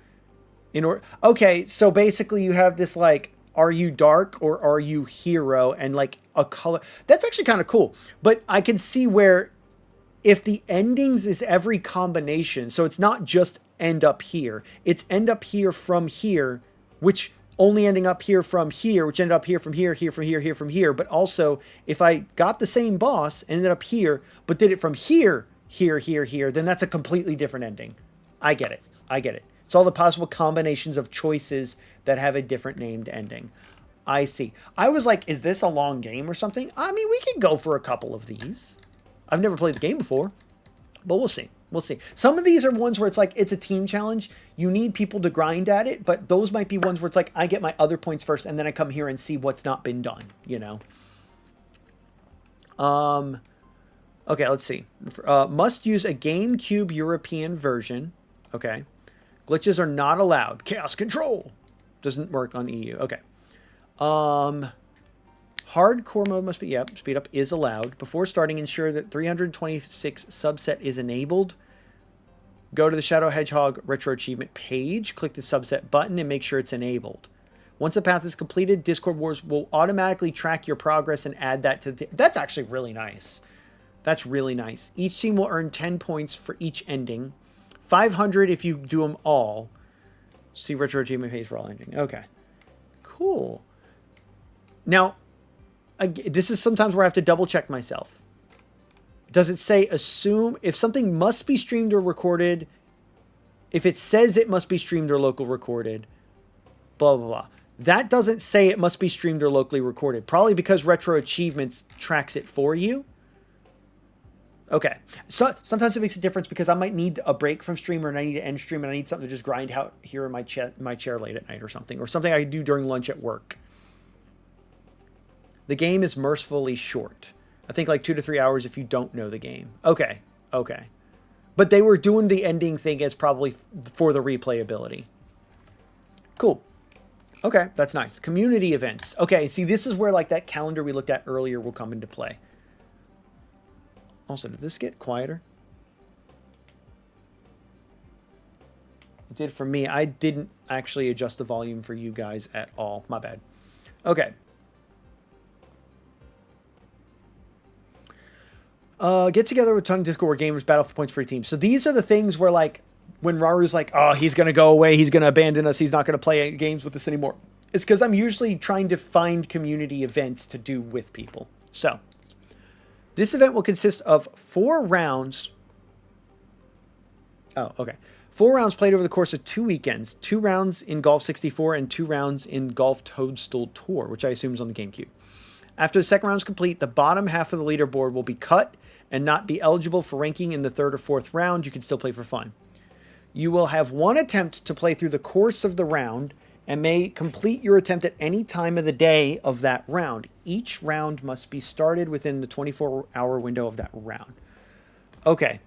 in order. Okay, so basically you have this like, are you dark or are you hero? And like a color. That's actually kind of cool. But I can see where if the endings is every combination, so it's not just end up here. It's end up here from here, which only ending up here from here, which ended up here from here, here from here, here from here. But also, if I got the same boss, ended up here, but did it from here, here, here, here, then that's a completely different ending. I get it. It's all the possible combinations of choices that have a different named ending. I see. I was like, is this a long game or something? I mean, we could go for a couple of these. I've never played the game before, but we'll see. We'll see. Some of these are ones where it's like, it's a team challenge. You need people to grind at it, but those might be ones where it's like, I get my other points first, and then I come here and see what's not been done, you know? Okay, let's see. Must use a GameCube European version. Okay. Glitches are not allowed. Chaos Control doesn't work on EU. Okay. Hardcore mode must be, yep, speed up is allowed. Before starting, ensure that 326 subset is enabled. Go to the Shadow Hedgehog Retro Achievement page, click the subset button, and make sure it's enabled. Once a path is completed, Discord Wars will automatically track your progress and add that to the... That's actually really nice. That's really nice. Each team will earn 10 points for each ending. 500 if you do them all. See Retro Achievement page for all ending. Okay. Cool. Now, this is sometimes where I have to double check myself. Does it say assume if something must be streamed or recorded? If it says it must be streamed or local recorded, blah, blah, blah. That doesn't say it must be streamed or locally recorded. Probably because Retro Achievements tracks it for you. Okay. So sometimes it makes a difference because I might need a break from stream, or I need to end stream and I need something to just grind out here in my chair late at night or something I do during lunch at work. The game is mercifully short. I think like 2 to 3 hours if you don't know the game. Okay. Okay. But they were doing the ending thing as probably for the replayability. Cool. Okay, that's nice. Community events. Okay, see, this is where like that calendar we looked at earlier will come into play. Also, did this get quieter? It did for me. I didn't actually adjust the volume for you guys at all. My bad. Okay. Get together with a ton of Discord where gamers battle for points for your team. So these are the things where like, when Raru's like, oh, he's going to go away, he's going to abandon us, he's not going to play games with us anymore. It's because I'm usually trying to find community events to do with people. So, this event will consist of 4 rounds. Oh, okay. 4 rounds played over the course of 2 weekends. 2 rounds in Golf 64 and 2 rounds in Golf Toadstool Tour, which I assume is on the GameCube. After the second round is complete, the bottom half of the leaderboard will be cut and not be eligible for ranking in the 3rd or 4th round. You can still play for fun. You will have 1 attempt to play through the course of the round and may complete your attempt at any time of the day of that round. Each round must be started within the 24-hour window of that round. Okay.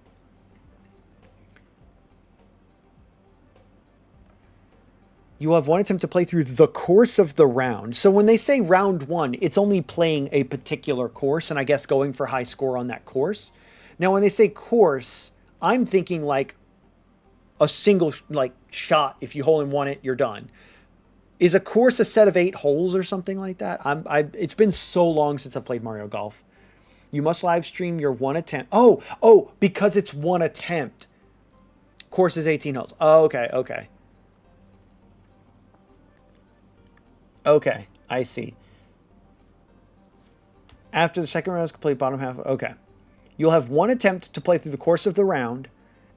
You will have 1 attempt to play through the course of the round. So when they say round 1, it's only playing a particular course and I guess going for high score on that course. Now, when they say course, I'm thinking like a single like shot. If you hole in one it, you're done. Is a course a set of 8 holes or something like that? It's been so long since I've played Mario Golf. You must live stream your 1 attempt. Oh, because it's 1 attempt. Course is 18 holes. Oh, okay, okay. Okay, I see. After the second round is complete, bottom half. Okay. You'll have 1 attempt to play through the course of the round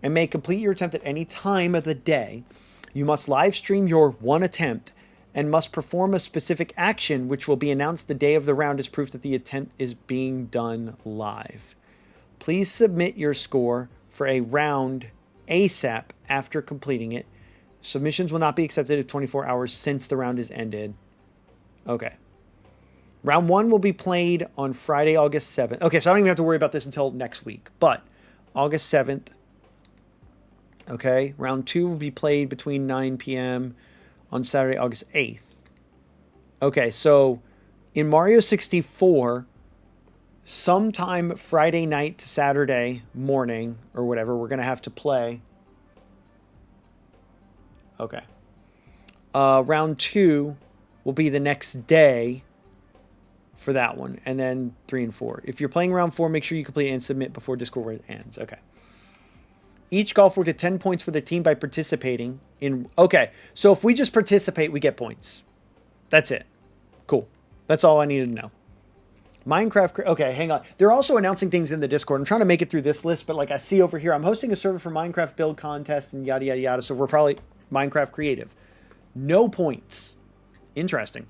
and may complete your attempt at any time of the day. You must live stream your 1 attempt and must perform a specific action which will be announced the day of the round as proof that the attempt is being done live. Please submit your score for a round ASAP after completing it. Submissions will not be accepted at 24 hours since the round is ended. Okay. Round 1 will be played on Friday, August 7th. Okay, so I don't even have to worry about this until next week. But August 7th. Okay. Round 2 will be played between 9 p.m. on Saturday, August 8th. Okay, so in Mario 64, sometime Friday night to Saturday morning or whatever, we're going to have to play. Okay. Round 2 will be the next day for that one. And then 3 and 4. If you're playing round 4, make sure you complete and submit before Discord ends. Okay. Each golfer will get 10 points for the team by participating in... Okay, so if we just participate, we get points. That's it. Cool. That's all I needed to know. Minecraft... Okay, hang on. They're also announcing things in the Discord. I'm trying to make it through this list, but like I see over here, I'm hosting a server for Minecraft build contest and yada, yada, yada. So we're probably Minecraft creative. No points. Interesting.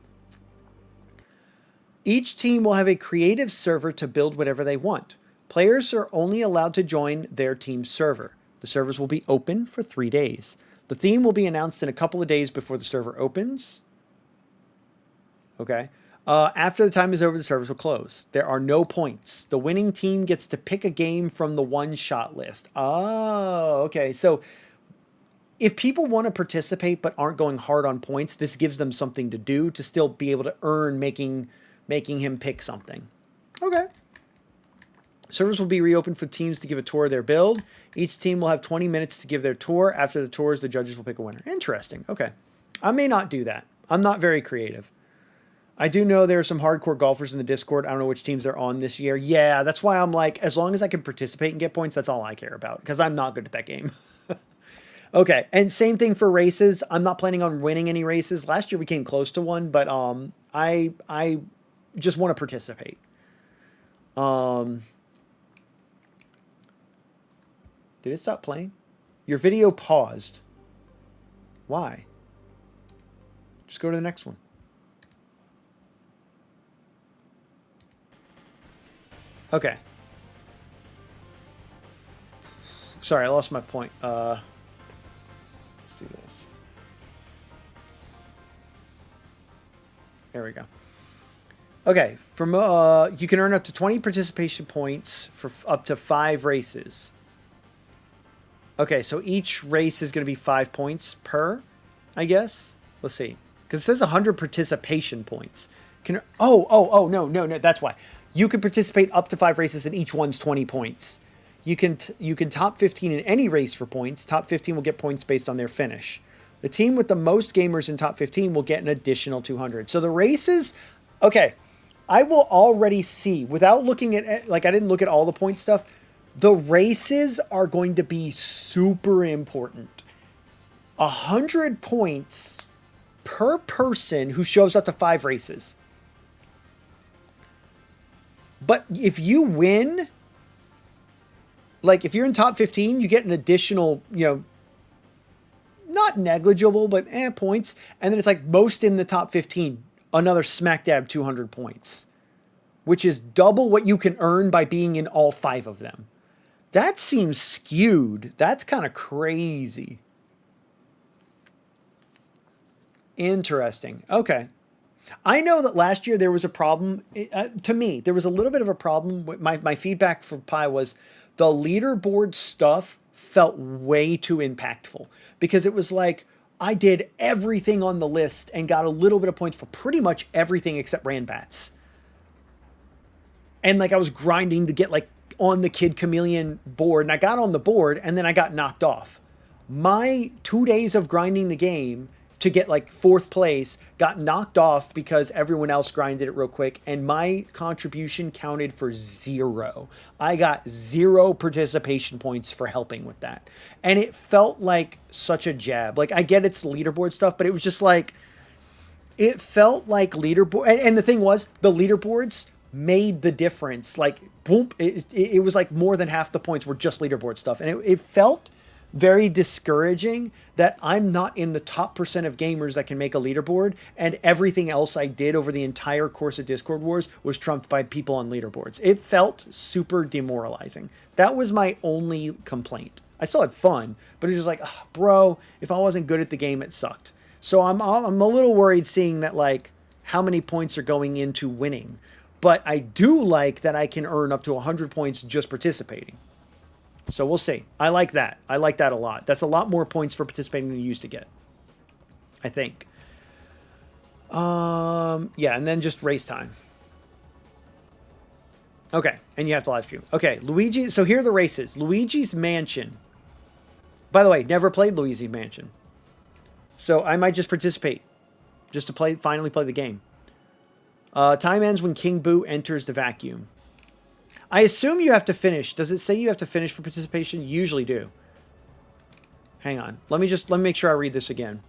Each team will have a creative server to build whatever they want. Players are only allowed to join their team's server. The servers will be open for 3 days. The theme will be announced in a couple of days before the server opens. Okay. After the time is over, the servers will close. There are no points. The winning team gets to pick a game from the one-shot list. Oh, okay. So if people want to participate but aren't going hard on points, this gives them something to do to still be able to earn making him pick something. Okay. Servers will be reopened for teams to give a tour of their build. Each team will have 20 minutes to give their tour. After the tours, the judges will pick a winner. Interesting. Okay. I may not do that. I'm not very creative. I do know there are some hardcore golfers in the Discord. I don't know which teams they're on this year. Yeah, that's why I'm like, as long as I can participate and get points, that's all I care about. Because I'm not good at that game. Okay, and same thing for races. I'm not planning on winning any races. Last year we came close to one, but I just want to participate. Did it stop playing? Your video paused. Why? Just go to the next one. Okay. Sorry, I lost my point. Let's do this. There we go. Okay, from you can earn up to 20 participation points for up to 5 races. Okay, so each race is going to be 5 points per, I guess. Let's see, because it says 100 participation points. No, that's why. You can participate up to 5 races, and each one's 20 points. You can top 15 in any race for points. Top 15 will get points based on their finish. The team with the most gamers in top 15 will get an additional 200. So the races, okay, I will already see, without looking at, like I didn't look at all the point stuff, the races are going to be super important. 100 points per person who shows up to 5 races. But if you win, like if you're in top 15, you get an additional, not negligible, but points. And then it's like most in the top 15, another smack dab 200 points, which is double what you can earn by being in all 5 of them. That seems skewed. That's kind of crazy. Interesting. Okay. I know that last year there was a problem. To me, there was a little bit of a problem. My feedback for Pi was the leaderboard stuff felt way too impactful, because it was like I did everything on the list and got a little bit of points for pretty much everything except Ranbats. And like I was grinding to get like on the Kid Chameleon board, and I got on the board and then I got knocked off. My 2 days of grinding the game to get like 4th place got knocked off because everyone else grinded it real quick, and my contribution counted for 0. I got 0 participation points for helping with that. And it felt like such a jab. Like I get it's leaderboard stuff, but it was just like, it felt like leaderboard. And the thing was, the leaderboards made the difference. Like boom, it was like more than half the points were just leaderboard stuff. And it felt very discouraging that I'm not in the top % of gamers that can make a leaderboard, and everything else I did over the entire course of Discord Wars was trumped by people on leaderboards. It felt super demoralizing. That was my only complaint. I still had fun, but it was just like, oh, bro, if I wasn't good at the game, it sucked. So I'm a little worried seeing that, like, how many points are going into winning. But I do like that I can earn up to 100 points just participating. So we'll see. I like that. I like that a lot. That's a lot more points for participating than you used to get, I think. Yeah, and then just race time. Okay, and you have to live stream. Okay, Luigi. So here are the races. Luigi's Mansion. By the way, never played Luigi's Mansion. So I might just participate, just to finally play the game. Time ends when King Boo enters the vacuum. I assume you have to finish. Does it say you have to finish for participation? You usually do. Hang on. Let me make sure I read this again.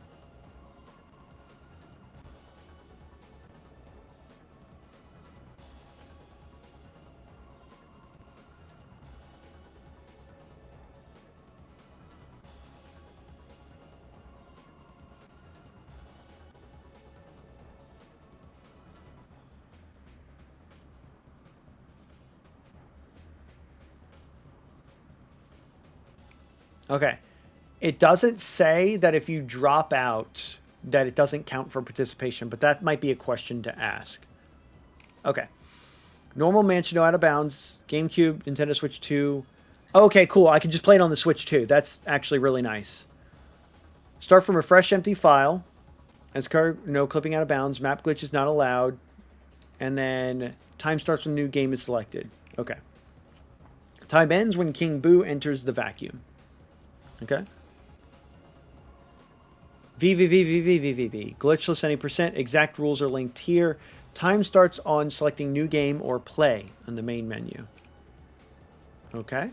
Okay. It doesn't say that if you drop out that it doesn't count for participation, but that might be a question to ask. Okay. Normal Mansion, no Out of Bounds, GameCube, Nintendo Switch 2. Okay, cool. I can just play it on the Switch too. That's actually really nice. Start from a fresh empty file. As card, no clipping out of bounds. Map glitch is not allowed. And then time starts when new game is selected. Okay. Time ends when King Boo enters the vacuum. Okay. VVVVVVVV. Glitchless any percent. Exact rules are linked here. Time starts on selecting new game or play on the main menu. Okay.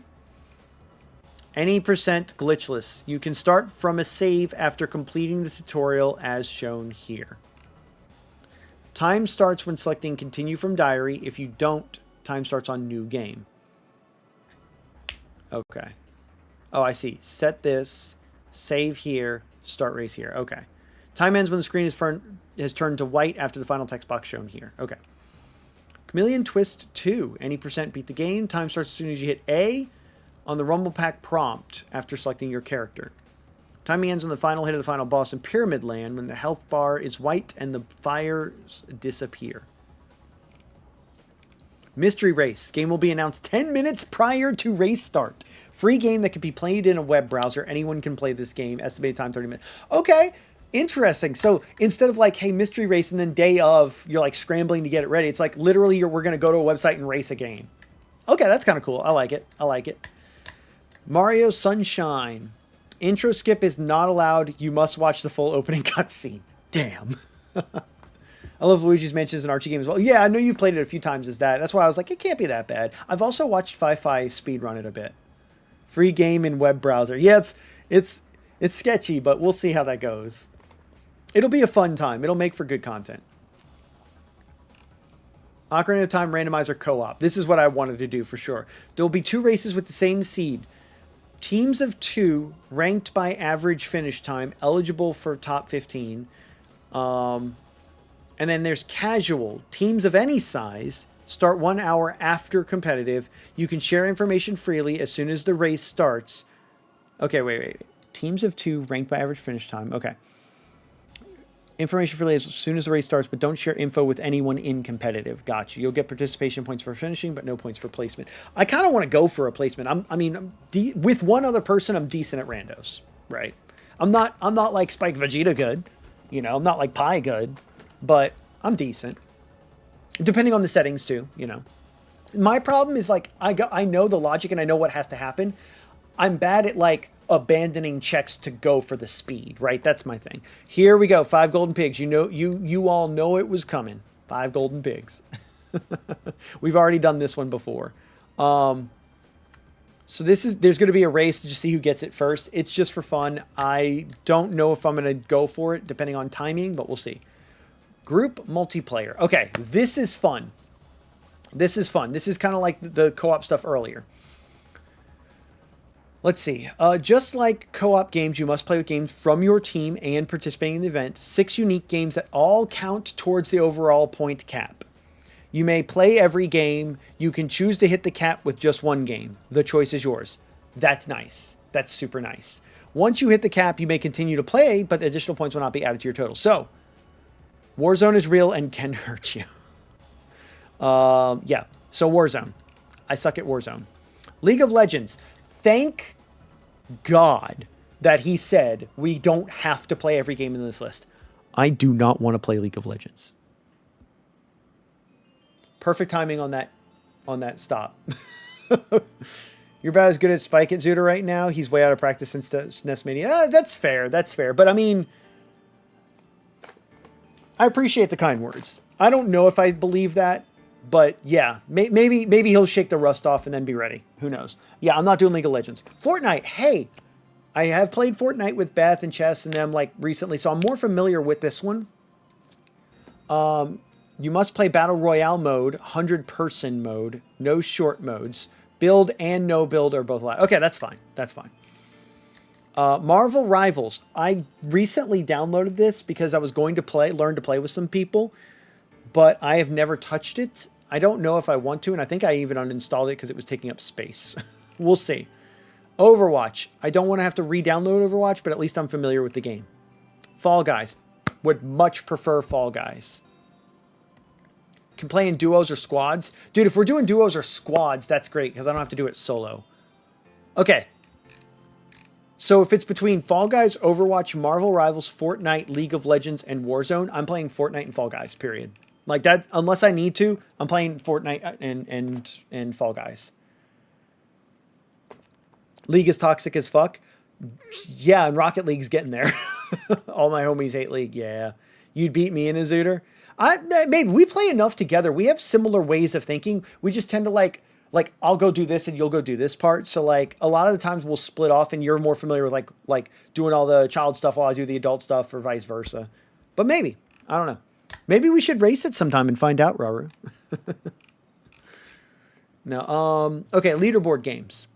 Any percent glitchless. You can start from a save after completing the tutorial as shown here. Time starts when selecting continue from diary. If you don't, time starts on new game. Okay. Oh, I see. Set this. Save here. Start race here. Okay. Time ends when the screen has turned to white after the final text box shown here. Okay. Chameleon Twist 2. Any percent beat the game. Time starts as soon as you hit A on the Rumble Pack prompt after selecting your character. Timing ends on the final hit of the final boss in Pyramid Land when the health bar is white and the fires disappear. Mystery Race. Game will be announced 10 minutes prior to race start. Free game that can be played in a web browser. Anyone can play this game. Estimated time 30 minutes. Okay, interesting. So instead of like, hey, Mystery Race, and then day of, you're like scrambling to get it ready. It's like literally we're going to go to a website and race a game. Okay, that's kind of cool. I like it. I like it. Mario Sunshine. Intro skip is not allowed. You must watch the full opening cutscene. Damn. I love Luigi's Mansion as an Archie game as well. Yeah, I know you've played it a few times as that. That's why I was like, it can't be that bad. I've also watched Fi-Fi speedrun it a bit. Free game in web browser. Yeah, it's sketchy, but we'll see how that goes. It'll be a fun time. It'll make for good content. Ocarina of Time randomizer co-op. This is what I wanted to do for sure. There'll be 2 races with the same seed. Teams of 2 ranked by average finish time, eligible for top 15. And then there's casual. Teams of any size start 1 hour after competitive. You can share information freely as soon as the race starts. Okay, wait. Teams of 2 ranked by average finish time. Okay. Information freely as soon as the race starts, but don't share info with anyone in competitive. Gotcha. You'll get participation points for finishing, but no points for placement. I kind of want to go for a placement. With one other person, I'm decent at randos, right? I'm not like Spike Vegeta good. You know, I'm not like Pi good, but I'm decent. Depending on the settings too, you know. My problem is like, I know the logic and I know what has to happen. I'm bad at like abandoning checks to go for the speed, right? That's my thing. Here we go. 5 golden pigs. You know, you all know it was coming. 5 golden pigs. We've already done this one before. So there's going to be a race to just see who gets it first. It's just for fun. I don't know if I'm going to go for it depending on timing, but we'll see. Group multiplayer. Okay, this is fun. This is fun. This is kind of like the co-op stuff earlier. Let's see. Just like co-op games, you must play with games from your team and participating in the event. 6 unique games that all count towards the overall point cap. You may play every game. You can choose to hit the cap with just 1 game. The choice is yours. That's nice. That's super nice. Once you hit the cap, you may continue to play, but the additional points will not be added to your total. So, Warzone is real and can hurt you. Yeah. So Warzone. I suck at Warzone. League of Legends. Thank God that he said we don't have to play every game in this list. I do not want to play League of Legends. Perfect timing on that stop. You're about as good at Spike at Zuda right now. He's way out of practice since SNES Mania. That's fair. That's fair. But I mean, I appreciate the kind words. I don't know if I believe that, but yeah, maybe he'll shake the rust off and then be ready. Who knows? Yeah, I'm not doing League of Legends. Fortnite. Hey, I have played Fortnite with Beth and Chess and them like recently, so I'm more familiar with this one. You must play Battle Royale mode, 100-person mode, no short modes. Build and no build are both allowed. Okay, that's fine. That's fine. Marvel Rivals. I recently downloaded this because I was going to learn to play with some people, but I have never touched it. I don't know if I want to, and I think I even uninstalled it because it was taking up space. We'll see. Overwatch. I don't want to have to re-download Overwatch, but at least I'm familiar with the game. Fall Guys. Would much prefer Fall Guys. Can play in duos or squads. Dude, if we're doing duos or squads, that's great because I don't have to do it solo. Okay. So if it's between Fall Guys, Overwatch, Marvel Rivals, Fortnite, League of Legends, and Warzone, I'm playing Fortnite and Fall Guys, period. Like that, unless I need to, I'm playing Fortnite and Fall Guys. League is toxic as fuck. Yeah, and Rocket League's getting there. All my homies hate League. Yeah. You'd beat me in a Zooter. Maybe we play enough together. We have similar ways of thinking. We just tend to like I'll go do this and you'll go do this part. So like a lot of the times we'll split off and you're more familiar with like doing all the child stuff while I do the adult stuff or vice versa. But maybe. I don't know. Maybe we should race it sometime and find out, Raru. No. Okay, leaderboard games.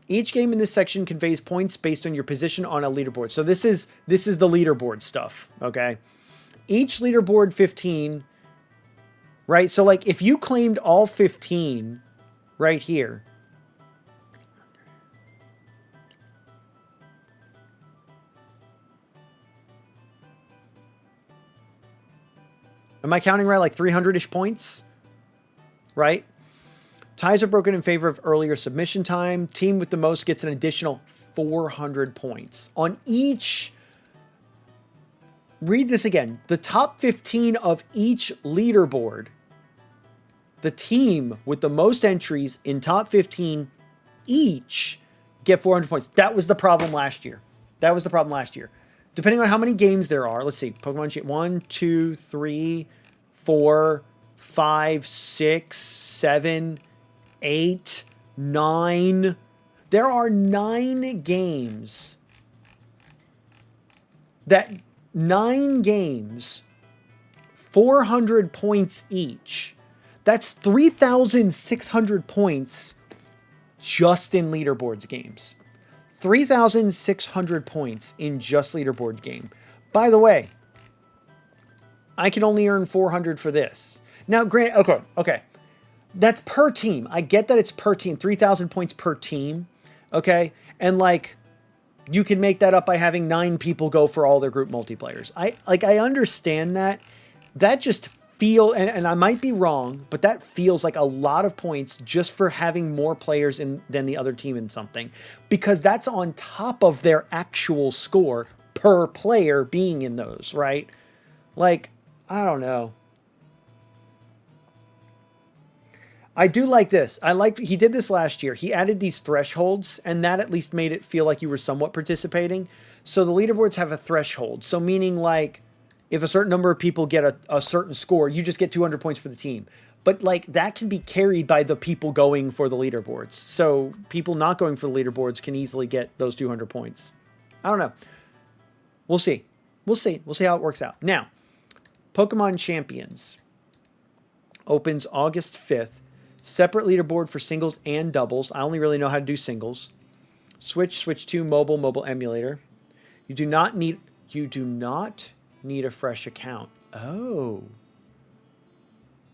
Each game in this section conveys points based on your position on a leaderboard. So this is the leaderboard stuff, okay? Each leaderboard 15, right? So like if you claimed all 15 right here, am I counting right? Like 300-ish points, right? Ties are broken in favor of earlier submission time. Team with the most gets an additional 400 points on each. Read this again. The top 15 of each leaderboard, the team with the most entries in top 15 each get 400 points. That was the problem last year. Depending on how many games there are, let's see. Pokemon Sheet 1, 2, 3, 4, 5, 6, 7, 8, 9. There are 9 games. 9 games, 400 points each. That's 3,600 points just in leaderboards games. 3,600 points in just leaderboard game. By the way, I can only earn 400 for this. Now, okay. That's per team. I get that it's per team. 3,000 points per team. Okay. And like, you can make that up by having 9 people go for all their group multiplayers. I understand that. That just and I might be wrong, but that feels like a lot of points just for having more players than the other team in something. Because that's on top of their actual score per player being in those, right? Like, I don't know. I do like this. He did this last year. He added these thresholds, and that at least made it feel like you were somewhat participating. So the leaderboards have a threshold. So meaning like if a certain number of people get a certain score, you just get 200 points for the team. But like that can be carried by the people going for the leaderboards. So people not going for the leaderboards can easily get those 200 points. I don't know. We'll see. We'll see how it works out. Now, Pokemon Champions opens August 5th. Separate leaderboard for singles and doubles. I only really know how to do singles. Switch 2, mobile emulator. You do not need a fresh account. Oh.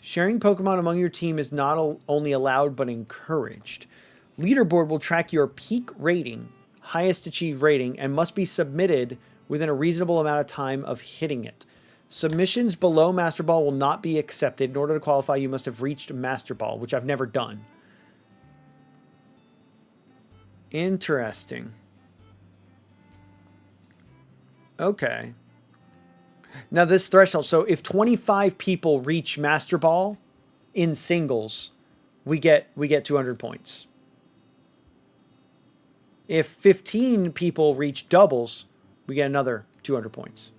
Sharing Pokemon among your team is not only allowed but encouraged. Leaderboard will track your peak rating, highest achieved rating, and must be submitted within a reasonable amount of time of hitting it. Submissions below Master Ball will not be accepted. In order to qualify, you must have reached Master Ball, which I've never done. Interesting. Okay. Now this threshold, so if 25 people reach Master Ball in singles, we get 200 points. If 15 people reach doubles, we get another 200 points.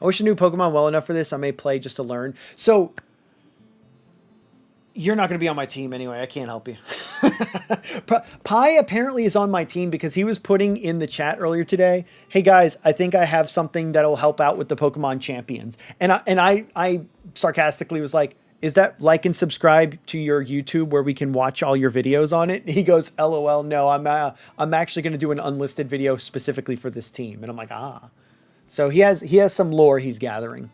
I wish I knew Pokemon well enough for this. I may play just to learn. So, you're not going to be on my team anyway. I can't help you. Pi apparently is on my team because he was putting in the chat earlier today, hey guys, I think I have something that'll help out with the Pokemon Champions. And I sarcastically was like, is that like and subscribe to your YouTube where we can watch all your videos on it? He goes, LOL, no, I'm actually going to do an unlisted video specifically for this team. And I'm like, ah. So he has some lore he's gathering.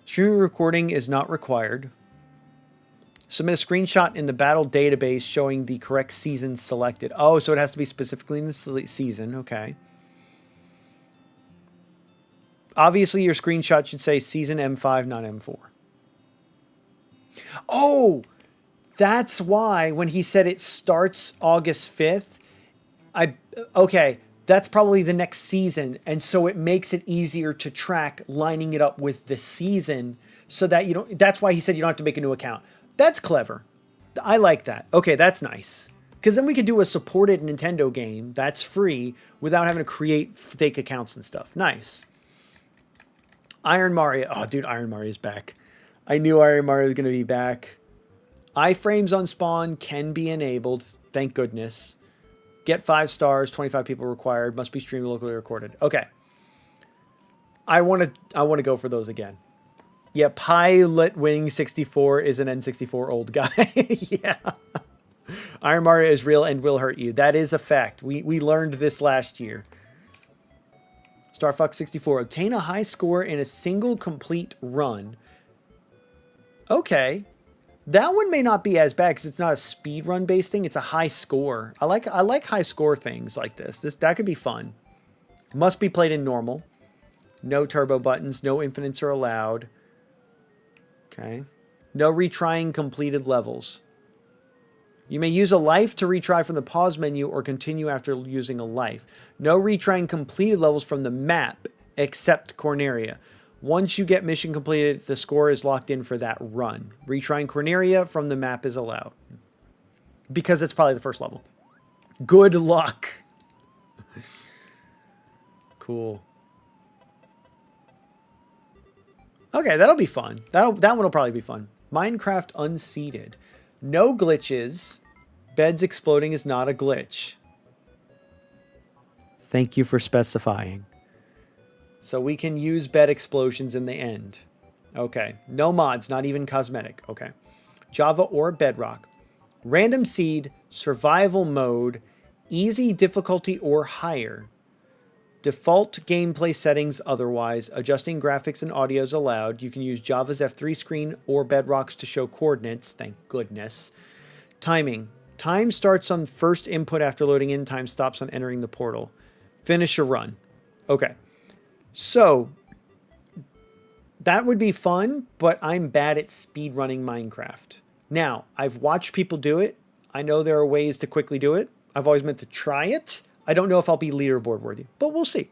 Stream recording is not required. Submit a screenshot in the battle database showing the correct season selected. Oh, so it has to be specifically in the season. Okay. Obviously, your screenshot should say season M5, not M4. Oh, that's why when he said it starts August 5th, okay. That's probably the next season. And so it makes it easier to track lining it up with the season so that that's why he said you don't have to make a new account. That's clever. I like that. Okay, that's nice. Because then we could do a supported Nintendo game that's free without having to create fake accounts and stuff. Nice. Iron Mario. Oh, dude, Iron Mario is back. I knew Iron Mario was going to be back. Iframes on spawn can be enabled. Thank goodness. Get 5 stars. 25 people required. Must be streamed locally recorded. Okay. I want to go for those again. Yeah, Pilot Wing 64 is an N64 old guy. Yeah. Iron Mario is real and will hurt you. That is a fact. We learned this last year. Star Fox 64. Obtain a high score in a single complete run. Okay. That one may not be as bad because it's not a speed run based thing. It's a high score. I like high score things like this. That could be fun. Must be played in normal. No turbo buttons. No infinites are allowed. Okay. No retrying completed levels. You may use a life to retry from the pause menu or continue after using a life. No retrying completed levels from the map except Corneria. Once you get mission completed, the score is locked in for that run. Retrying Corneria from the map is allowed. Because it's probably the first level. Good luck. Cool. Okay, that'll be fun. That one will probably be fun. Minecraft Unseated. No glitches. Beds exploding is not a glitch. Thank you for specifying. So we can use bed explosions in the end. Okay. No mods, not even cosmetic. Okay. Java or Bedrock. Random seed, survival mode, easy difficulty or higher. Default gameplay settings otherwise. Adjusting graphics and audio is allowed. You can use Java's F3 screen or Bedrock's to show coordinates. Thank goodness. Timing. Time starts on first input after loading in. Time stops on entering the portal. Finish a run. Okay. So, that would be fun, but I'm bad at speedrunning Minecraft. Now, I've watched people do it. I know there are ways to quickly do it. I've always meant to try it. I don't know if I'll be leaderboard worthy, but we'll see.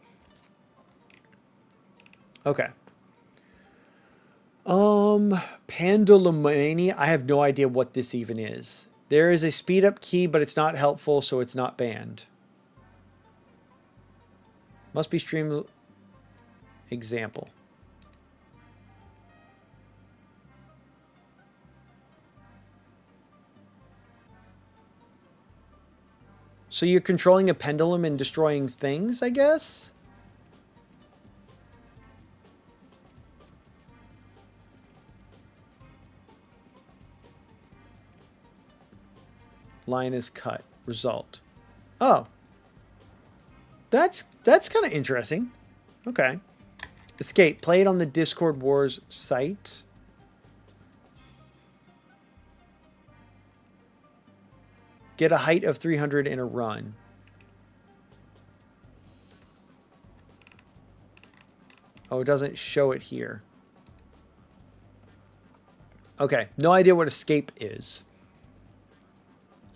Okay. Pandalomania. I have no idea what this even is. There is a speed up key, but it's not helpful, so it's not banned. Must be streamed. Example. So you're controlling a pendulum and destroying things, I guess? Line is cut. Result. Oh. That's kind of interesting. Okay. Escape. Play it on the Discord Wars site. Get a height of 300 in a run. Oh, it doesn't show it here. Okay. No idea what escape is.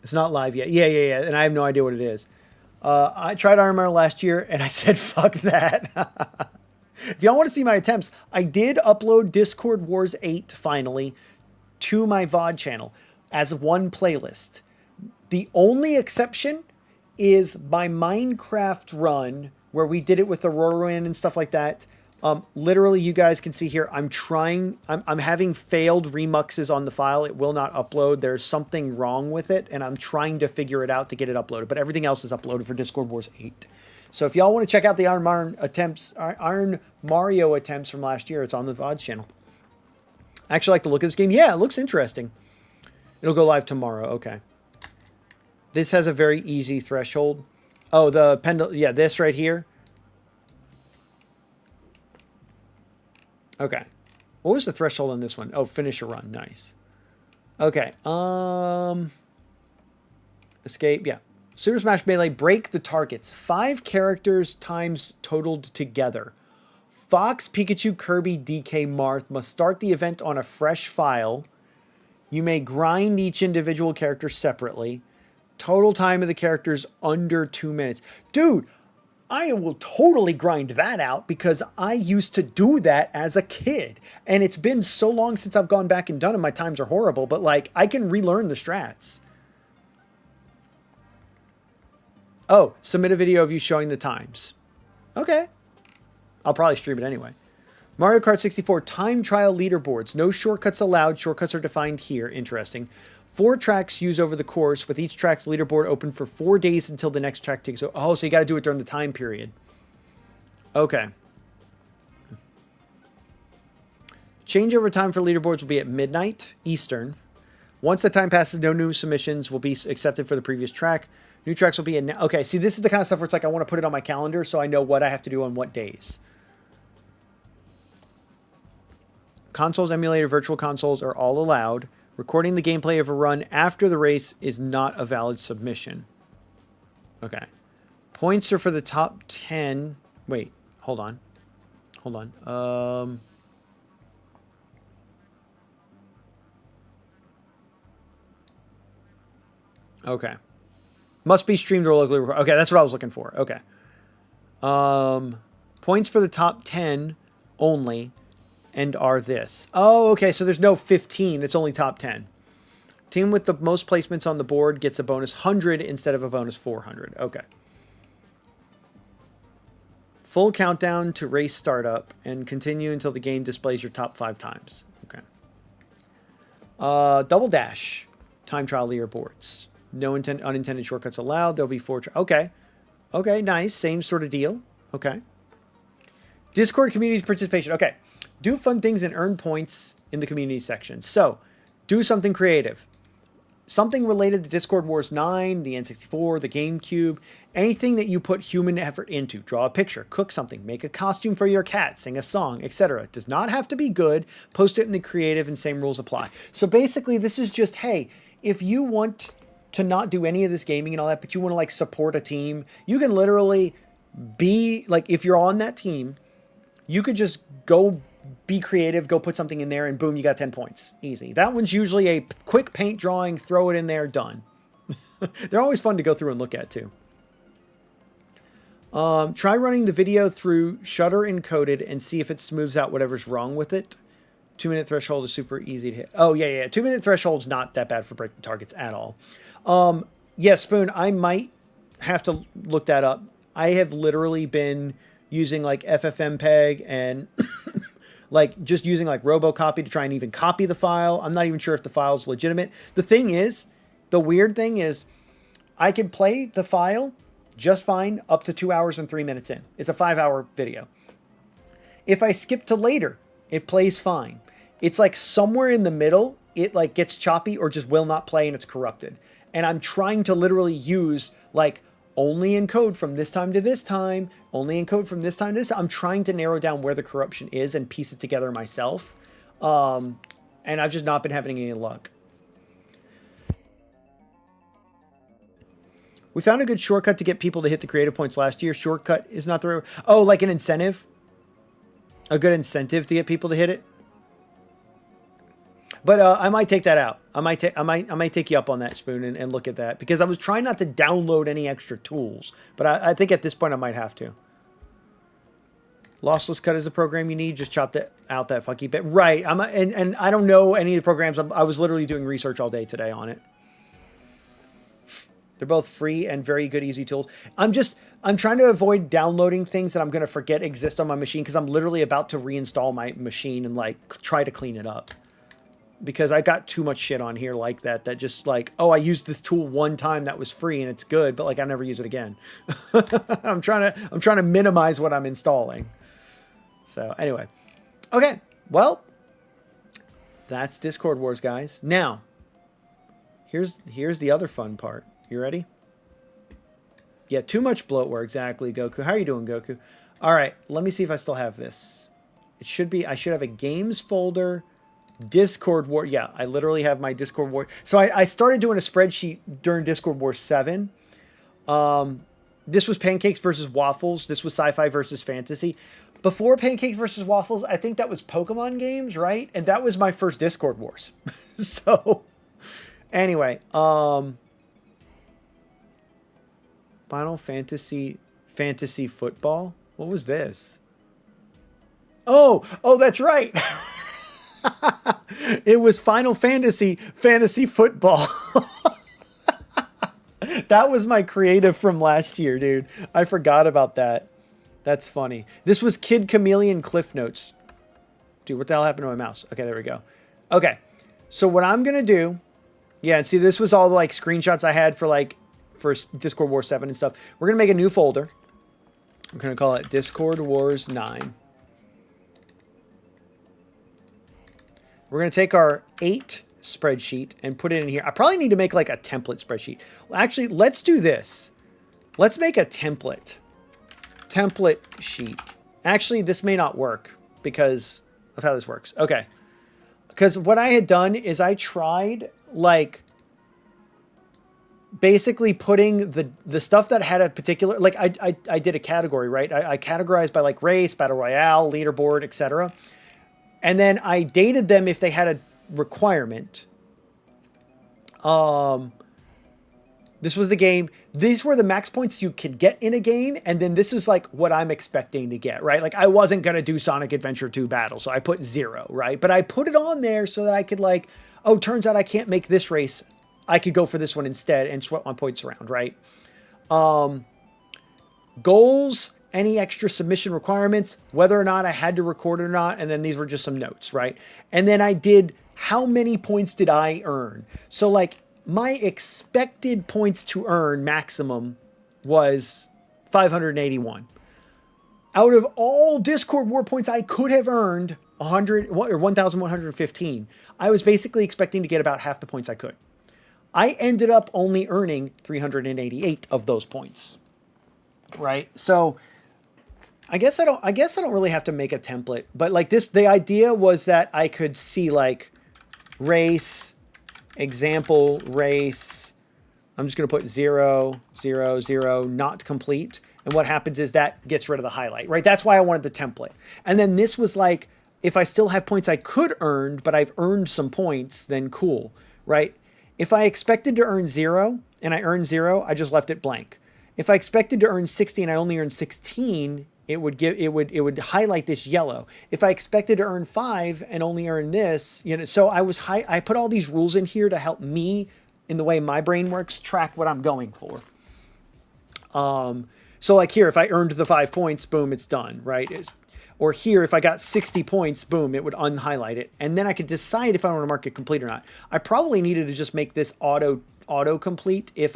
It's not live yet. Yeah. And I have no idea what it is. I tried Iron Man last year and I said, fuck that. If y'all want to see my attempts, I did upload Discord Wars 8 finally to my VOD channel as one playlist. The only exception is my Minecraft run where we did it with the Whirlwind and stuff like that. Literally, you guys can see here, I'm having failed remuxes on the file. It will not upload. There's something wrong with it, and I'm trying to figure it out to get it uploaded. But everything else is uploaded for Discord Wars 8. So if y'all want to check out the Iron Mario attempts from last year, it's on the VOD channel. I actually like the look of this game. Yeah, it looks interesting. It'll go live tomorrow. Okay. This has a very easy threshold. Oh, the pendulum. Yeah, this right here. Okay. What was the threshold on this one? Oh, finish a run. Nice. Okay. Escape. Yeah. Super Smash Melee. Break the targets. 5 characters times totaled together. Fox, Pikachu, Kirby, DK, Marth must start the event on a fresh file. You may grind each individual character separately. Total time of the characters under 2 minutes. Dude, I will totally grind that out because I used to do that as a kid. And it's been so long since I've gone back and done it. My times are horrible, but like I can relearn the strats. Oh, submit a video of you showing the times. Okay. I'll probably stream it anyway. Mario Kart 64 time trial leaderboards. No shortcuts allowed. Shortcuts are defined here. Interesting. 4 tracks used over the course, with each track's leaderboard open for 4 days until the next track takes over. Oh, so you got to do it during the time period. Okay. Changeover time for leaderboards will be at midnight Eastern. Once the time passes, no new submissions will be accepted for the previous track. New tracks will be in. Okay, see, this is the kind of stuff where it's like I want to put it on my calendar so I know what I have to do on what days. Consoles, emulator, virtual consoles are all allowed. Recording the gameplay of a run after the race is not a valid submission. Okay. Points are for the top 10. Wait, hold on. Hold on. Okay. Must be streamed or locally recorded. Okay, that's what I was looking for. Okay. Points for the top 10 only, and are this. Oh, okay, so there's no 15. It's only top 10. Team with the most placements on the board gets a bonus 100 instead of a bonus 400. Okay. Full countdown to race startup and continue until the game displays your top 5 times. Okay. Double dash. Time trial leaderboards. No unintended shortcuts allowed. There'll be 4... Okay. Okay, nice. Same sort of deal. Okay. Discord community participation. Okay. Do fun things and earn points in the community section. So, do something creative. Something related to Discord Wars 9, the N64, the GameCube. Anything that you put human effort into. Draw a picture, cook something, make a costume for your cat, sing a song, etc. Does not have to be good. Post it in the creative and same rules apply. So basically, this is just, hey, if you want to not do any of this gaming and all that, but you want to like support a team, you can literally be like, if you're on that team, you could just go be creative, go put something in there, and boom, you got 10 points. Easy. That one's usually a quick paint drawing, throw it in there, done. They're always fun to go through and look at too. Try running the video through Shutter Encoded and see if it smooths out whatever's wrong with it. 2-minute threshold is super easy to hit. Oh, yeah. 2-minute threshold's not that bad for breaking targets at all. Yeah, Spoon, I might have to look that up. I have literally been using like FFmpeg and like just using like Robocopy to try and even copy the file. I'm not even sure if the file's legitimate. The thing is, the weird thing is, I can play the file just fine up to 2 hours and 3 minutes in. It's a 5-hour video. If I skip to later, it plays fine. It's like somewhere in the middle, it like gets choppy or just will not play and it's corrupted. And I'm trying to literally use like only encode from this time to this time, only encode from this time to this time. I'm trying to narrow down where the corruption is and piece it together myself. And I've just not been having any luck. We found a good shortcut to get people to hit the creative points last year. Shortcut is not the right... Oh, like an incentive? A good incentive to get people to hit it? But I might take that out. I might take you up on that, Spoon, and look at that. Because I was trying not to download any extra tools. But I think at this point I might have to. Lossless cut is the program you need. Just chop out that funky bit. Right. And I don't know any of the programs. I was literally doing research all day today on it. They're both free and very good, easy tools. I'm trying to avoid downloading things that I'm going to forget exist on my machine because I'm literally about to reinstall my machine and like try to clean it up. Because I got too much shit on here like that just like, oh, I used this tool one time that was free and it's good, but like I never use it again. I'm trying to minimize what I'm installing. So anyway, okay, well, that's Discord Wars, guys. Now, here's the other fun part. You ready? Yeah, too much bloatware, exactly, Goku. How are you doing, Goku? All right, let me see if I still have this. It should be, I should have a games folder, Discord War. Yeah, I literally have my Discord War. So I started doing a spreadsheet during Discord War 7. This was Pancakes versus Waffles. This was Sci-Fi versus Fantasy. Before Pancakes versus Waffles, I think that was Pokemon games, right? And that was my first Discord Wars. So, anyway, Final Fantasy Football? What was this? Oh, that's right. It was Final Fantasy Football. That was my creative from last year, dude. I forgot about that. That's funny. This was Kid Chameleon Cliff Notes. Dude, what the hell happened to my mouse? Okay, there we go. Okay, so what I'm going to do... Yeah, and see, this was all the like screenshots I had for like for Discord Wars 7 and stuff. We're going to make a new folder. I'm going to call it Discord Wars 9. We're going to take our 8 spreadsheet and put it in here. I probably need to make like a template spreadsheet. Well, actually, let's do this. Let's make a template. Template sheet. Actually, this may not work because of how this works. Okay. Because what I had done is I tried like basically putting the stuff that had a particular, like I did a category, right? I categorized by like race, battle royale, leaderboard, etc. And then I dated them if they had a requirement. This was the game. These were the max points you could get in a game. And then this is like what I'm expecting to get, right? Like I wasn't going to do Sonic Adventure 2 battle. So I put 0, right? But I put it on there so that I could like, oh, turns out I can't make this race. I could go for this one instead and sweat my points around, right? Goals, any extra submission requirements, whether or not I had to record it or not. And then these were just some notes, right? And then I did how many points did I earn? So like my expected points to earn maximum was 581. Out of all Discord War points I could have earned 100 or 1,115, I was basically expecting to get about half the points I could. I ended up only earning 388 of those points. Right? So I guess I don't really have to make a template, but like this, the idea was that I could see like race, example race. I'm just going to put 0, 0, 0, not complete. And what happens is that gets rid of the highlight, right? That's why I wanted the template. And then this was like, if I still have points I could earn, but I've earned some points, then cool, right? If I expected to earn 0 and I earned 0, I just left it blank. If I expected to earn 60 and I only earned 16, it would highlight this yellow. If I expected to earn 5 and only earn this, you know, so I put all these rules in here to help me in the way my brain works track what I'm going for. So like here, if I earned the 5 points, boom, it's done, right? Or here, if I got 60 points, boom, it would unhighlight it. And then I could decide if I want to mark it complete or not. I probably needed to just make this auto complete if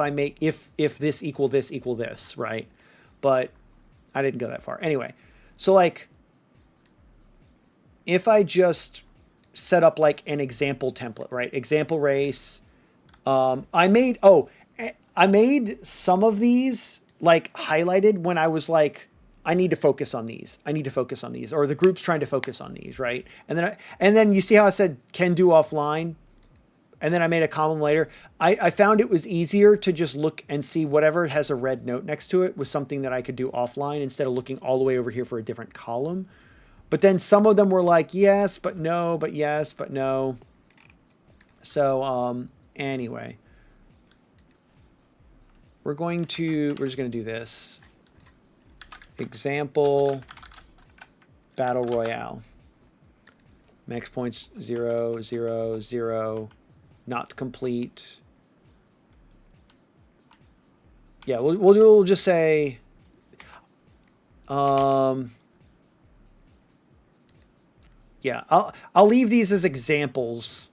this equal this, right? But I didn't go that far. Anyway, so like if I just set up like an example template, right? Example race. I made some of these like highlighted when I was like, I need to focus on these. I need to focus on these, or the group's trying to focus on these, right? And then you see how I said can do offline, and then I made a column later. I found it was easier to just look and see whatever has a red note next to it was something that I could do offline instead of looking all the way over here for a different column. But then some of them were like yes, but no, but yes, but no. So anyway, we're just gonna do this. Example battle royale. Max points 0, 0, 0. Not complete. Yeah, we'll just say yeah, I'll leave these as examples.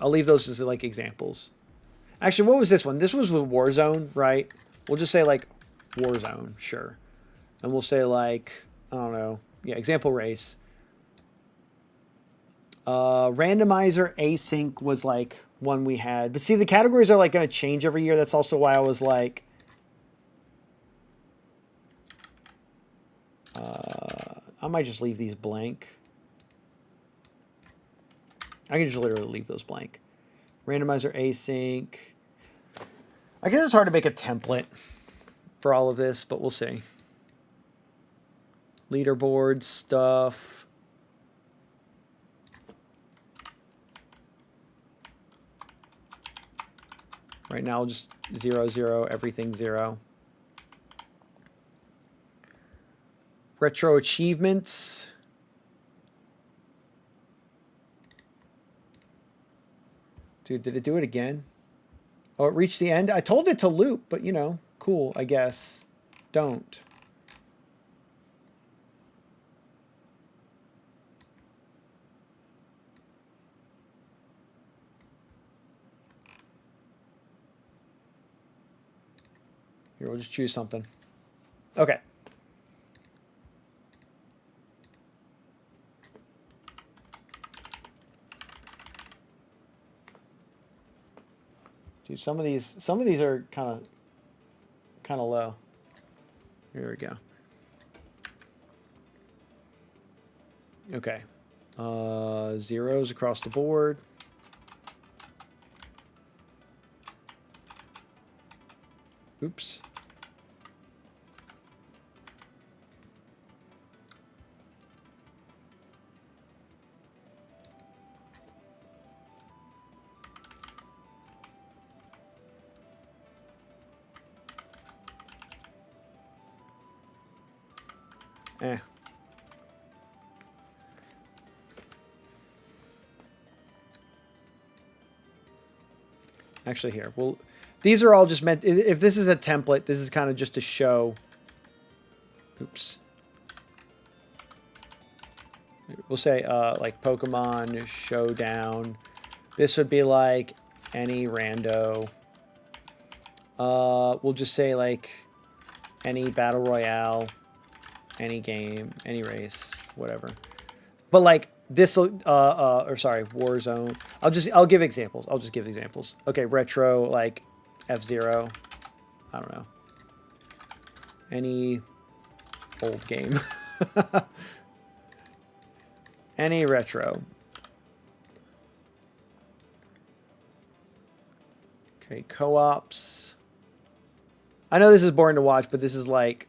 I'll leave those as like examples. Actually, what was this one? This was with Warzone, right? We'll just say like Warzone, sure. And we'll say like, I don't know. Yeah, example race. Randomizer async was like one we had. But see, the categories are like going to change every year. That's also why I was like, I might just leave these blank. I can just literally leave those blank. Randomizer async. I guess it's hard to make a template for all of this, but we'll see. Leaderboard stuff. Right now, just 0, 0, everything 0. Retro achievements. Dude, did it do it again? Oh, it reached the end? I told it to loop, but you know, cool, I guess. Don't. Here, we'll just choose something. Okay. Dude, some of these are kind of low. Here we go. Okay. Zeros across the board. Oops. Eh. Actually, here. Well, these are all just meant... If this is a template, this is kind of just to show... Oops. We'll say, like, Pokemon Showdown. This would be, like, any rando. We'll just say, like, any Battle Royale... Any game, any race, whatever. But like this, or sorry, Warzone. I'll give examples. I'll just give examples. Okay, retro, like F-Zero. I don't know. Any old game. Any retro. Okay, co-ops. I know this is boring to watch, but this is like...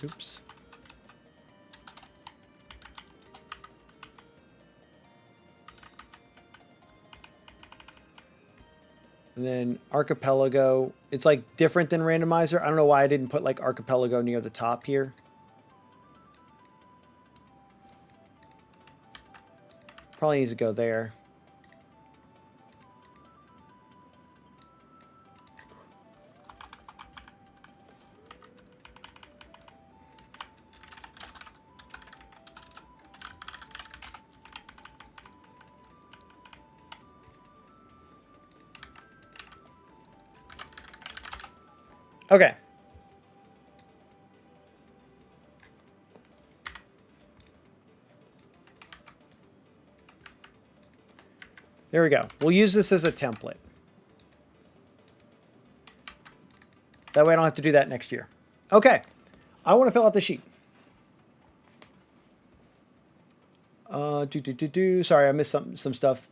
Oops. And then Archipelago. It's like different than randomizer. I don't know why I didn't put like Archipelago near the top here. Probably needs to go there. Okay. There we go. We'll use this as a template. That way I don't have to do that next year. Okay. I want to fill out the sheet. Sorry, I missed some stuff.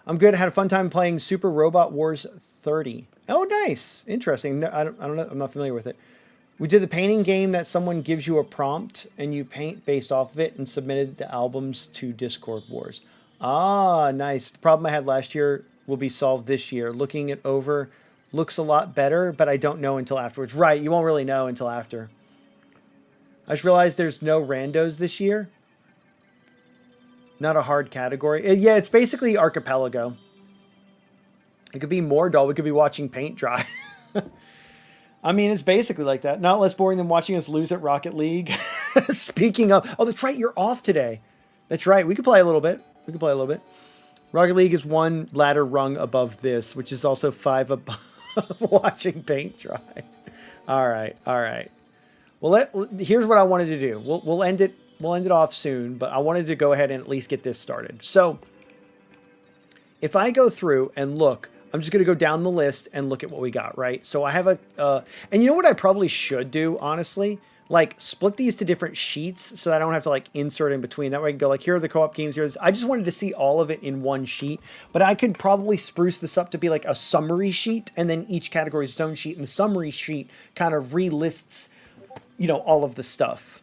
I'm good. I had a fun time playing Super Robot Wars 30. Oh, nice. Interesting. No, I don't know. I'm not familiar with it. We did the painting game that someone gives you a prompt and you paint based off of it and submitted the albums to Discord Wars. Ah, nice. The problem I had last year will be solved this year. Looking it over looks a lot better, but I don't know until afterwards. Right, you won't really know until after. I just realized there's no randos this year. Not a hard category. Yeah, it's basically Archipelago. It could be more dull. We could be watching paint dry. I mean, it's basically like that. Not less boring than watching us lose at Rocket League. Speaking of... Oh, that's right. You're off today. That's right. We could play a little bit. Rocket League is one ladder rung above this, which is also 5 above watching paint dry. All right. Well, here's what I wanted to do. We'll end it off soon, but I wanted to go ahead and at least get this started. So if I go through and look, I'm just going to go down the list and look at what we got, right? So I have and you know what I probably should do, honestly? like split these to different sheets so that I don't have to like insert in between. That way I can go like, here are the co-op games. I just wanted to see all of it in one sheet, but I could probably spruce this up to be like a summary sheet, and then each category is its own sheet, and the summary sheet kind of relists, you know, all of the stuff.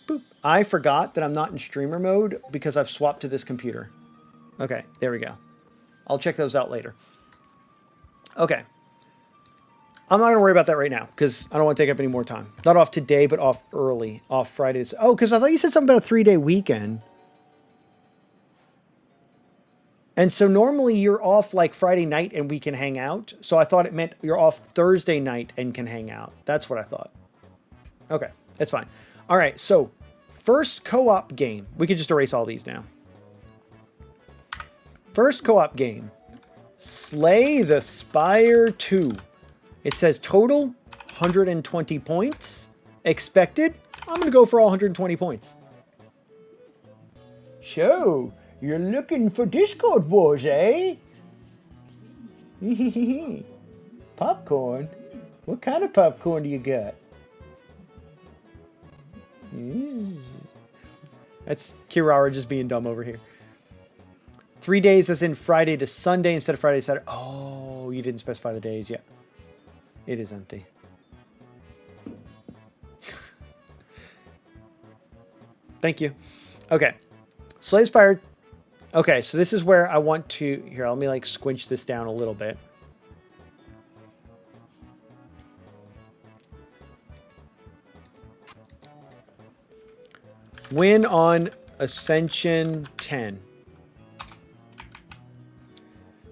Boop. I forgot that I'm not in streamer mode because I've swapped to this computer. Okay, there we go. I'll check those out later. Okay. I'm not going to worry about that right now because I don't want to take up any more time. Not off today, but off early. Off Fridays. Oh, because I thought you said something about a 3-day weekend. And so normally you're off like Friday night and we can hang out. So I thought it meant you're off Thursday night and can hang out. That's what I thought. Okay, that's fine. All right, so first co-op game. We could just erase all these now. First co-op game. Slay the Spire 2. It says total 120 points. Expected, I'm going to go for all 120 points. So, you're looking for Discord Wars, eh? Popcorn? What kind of popcorn do you got? That's Kirara just being dumb over here. 3 days as in Friday to Sunday instead of Friday to Saturday. Oh, you didn't specify the days yet. It is empty. Thank you. Okay. Slay the Spire. Okay, so this is where I want to... Here, let me like squinch this down a little bit. Win on Ascension 10.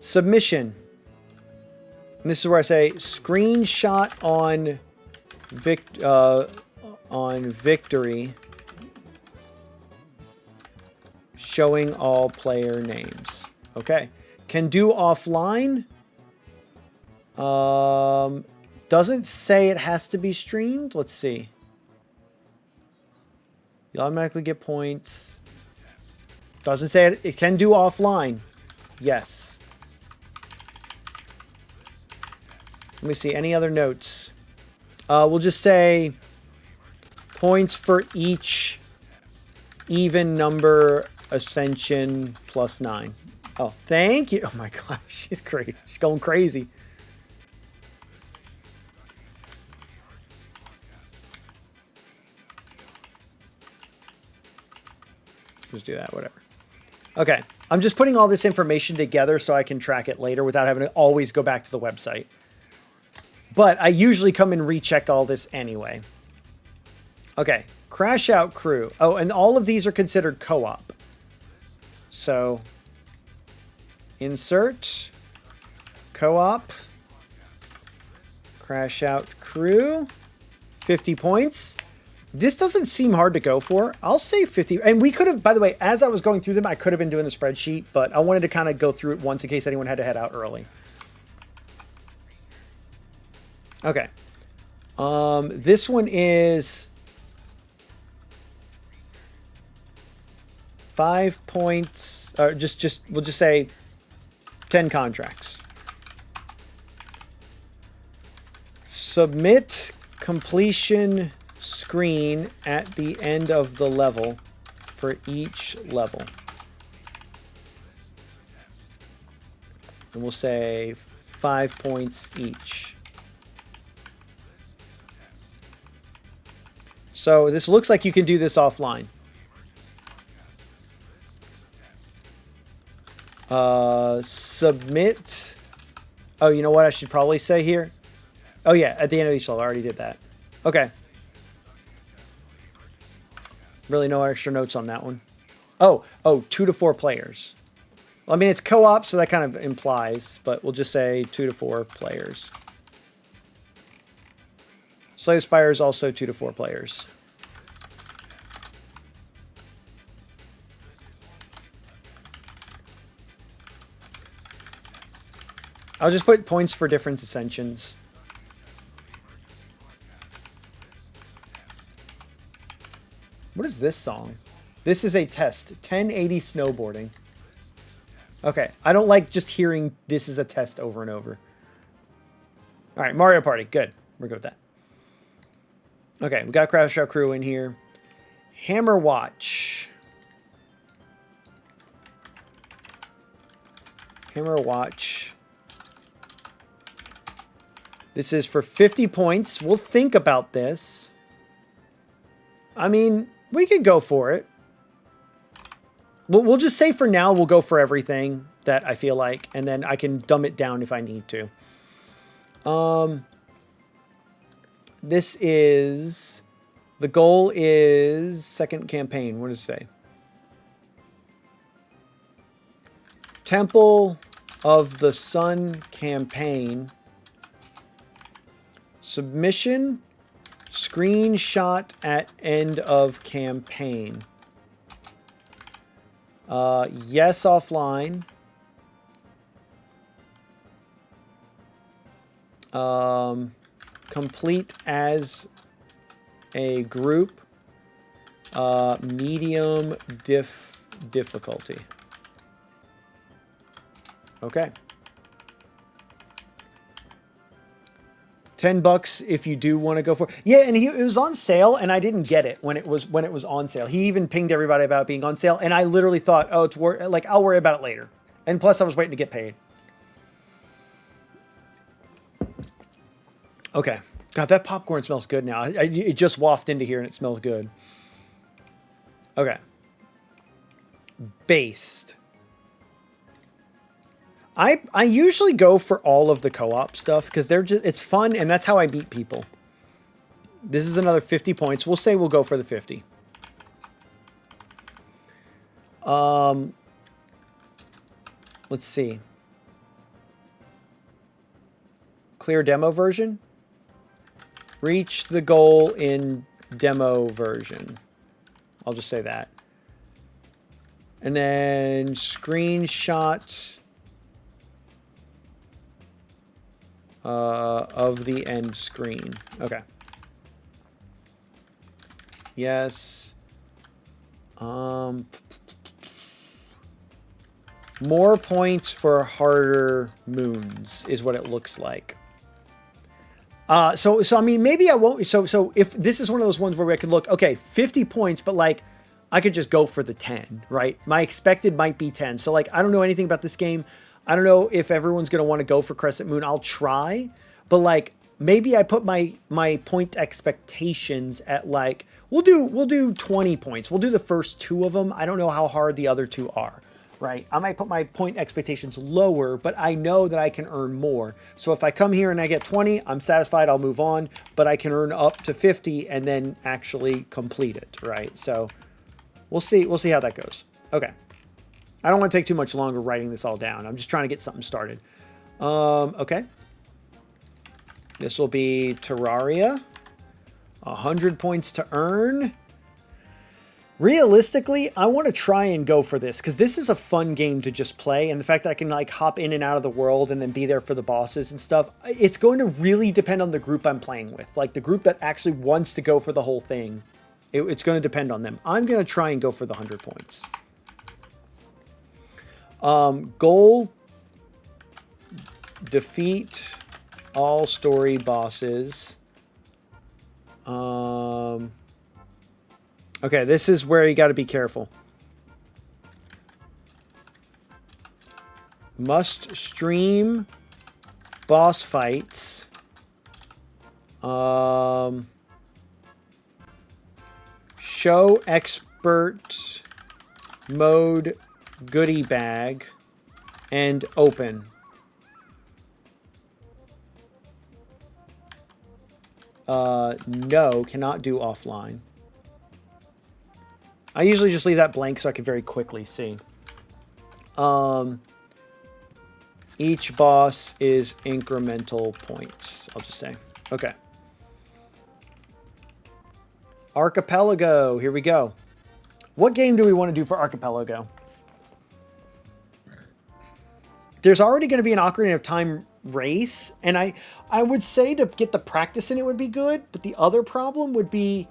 Submission. And this is where I say screenshot on victory showing all player names. Okay. Can do offline. Doesn't say it has to be streamed. Let's see. You automatically get points. Doesn't say it can do offline. Yes. Let me see. Any other notes? We'll just say points for each even number ascension plus 9. Oh, thank you. Oh my gosh, she's crazy. She's going crazy. Just do that, whatever. Okay, I'm just putting all this information together so I can track it later without having to always go back to the website. But I usually come and recheck all this anyway. Okay, Crash Out Crew. Oh, and all of these are considered co-op. So, insert, co-op, Crash Out Crew, 50 points. This doesn't seem hard to go for. I'll say 50. And we could have, by the way, as I was going through them, I could have been doing the spreadsheet, but I wanted to kind of go through it once in case anyone had to head out early. Okay. This one is 5 points, or we'll just say 10 contracts. Submit completion screen at the end of the level for each level. And we'll say 5 points each. So this looks like you can do this offline. Submit. Oh, you know what I should probably say here? Oh yeah, at the end of each level. I already did that. Okay. Really no extra notes on that one. Oh, 2 to 4 players. I mean, it's co-op, so that kind of implies, but we'll just say 2 to 4 players. Slay the Spire is also 2 to 4 players. I'll just put points for different ascensions. What is this song? This is a test. 1080 snowboarding. Okay, I don't like just hearing this is a test over and over. All right, Mario Party. Good. We're good with that. Okay, we got Crash Out Crew in here. Hammer Watch. Hammer Watch. This is for 50 points. We'll think about this. I mean, we could go for it. We'll just say for now, we'll go for everything that I feel like, and then I can dumb it down if I need to. This is, the goal is second campaign. What does it say? Temple of the Sun campaign. Submission. Screenshot at end of campaign. Yes, offline. Complete as a group. Medium difficulty. Okay. $10 if you do want to go for it. Yeah, and it was on sale, and I didn't get it when it was on sale. He even pinged everybody about it being on sale, and I literally thought, oh, it's like I'll worry about it later. And plus, I was waiting to get paid. Okay. God, that popcorn smells good now. It just wafted into here, and it smells good. Okay. Based. I usually go for all of the co-op stuff because it's fun and that's how I beat people. This is another 50 points. We'll say we'll go for the 50. Let's see. Clear demo version. Reach the goal in demo version. I'll just say that. And then screenshot of the end screen. Okay. Yes. More points for harder moons is what it looks like. So I mean, maybe I won't. So if this is one of those ones where I could look, okay, 50 points, but like I could just go for the 10, right? My expected might be 10. So like, I don't know anything about this game. I don't know if everyone's going to want to go for Crescent Moon. I'll try, but like maybe I put my point expectations at like, we'll do 20 points. We'll do the first 2 of them. I don't know how hard the other 2 are, right? I might put my point expectations lower, but I know that I can earn more. So if I come here and I get 20, I'm satisfied. I'll move on, but I can earn up to 50 and then actually complete it, right? So we'll see how that goes. Okay. I don't want to take too much longer writing this all down. I'm just trying to get something started. Okay. This will be Terraria. 100 points to earn. Realistically, I want to try and go for this because this is a fun game to just play. And the fact that I can like hop in and out of the world and then be there for the bosses and stuff, it's going to really depend on the group I'm playing with. Like the group that actually wants to go for the whole thing, it's going to depend on them. I'm going to try and go for the 100 points. Goal, defeat all story bosses. Okay, this is where you got to be careful. Must stream boss fights. Show expert mode goodie bag and open. No, cannot do offline. I usually just leave that blank so I can very quickly see. Each boss is incremental points, I'll just say. Okay. Archipelago, here we go. What game do we want to do for Archipelago? There's already going to be an Ocarina of Time race, and I would say to get the practice in it would be good, but the other problem would be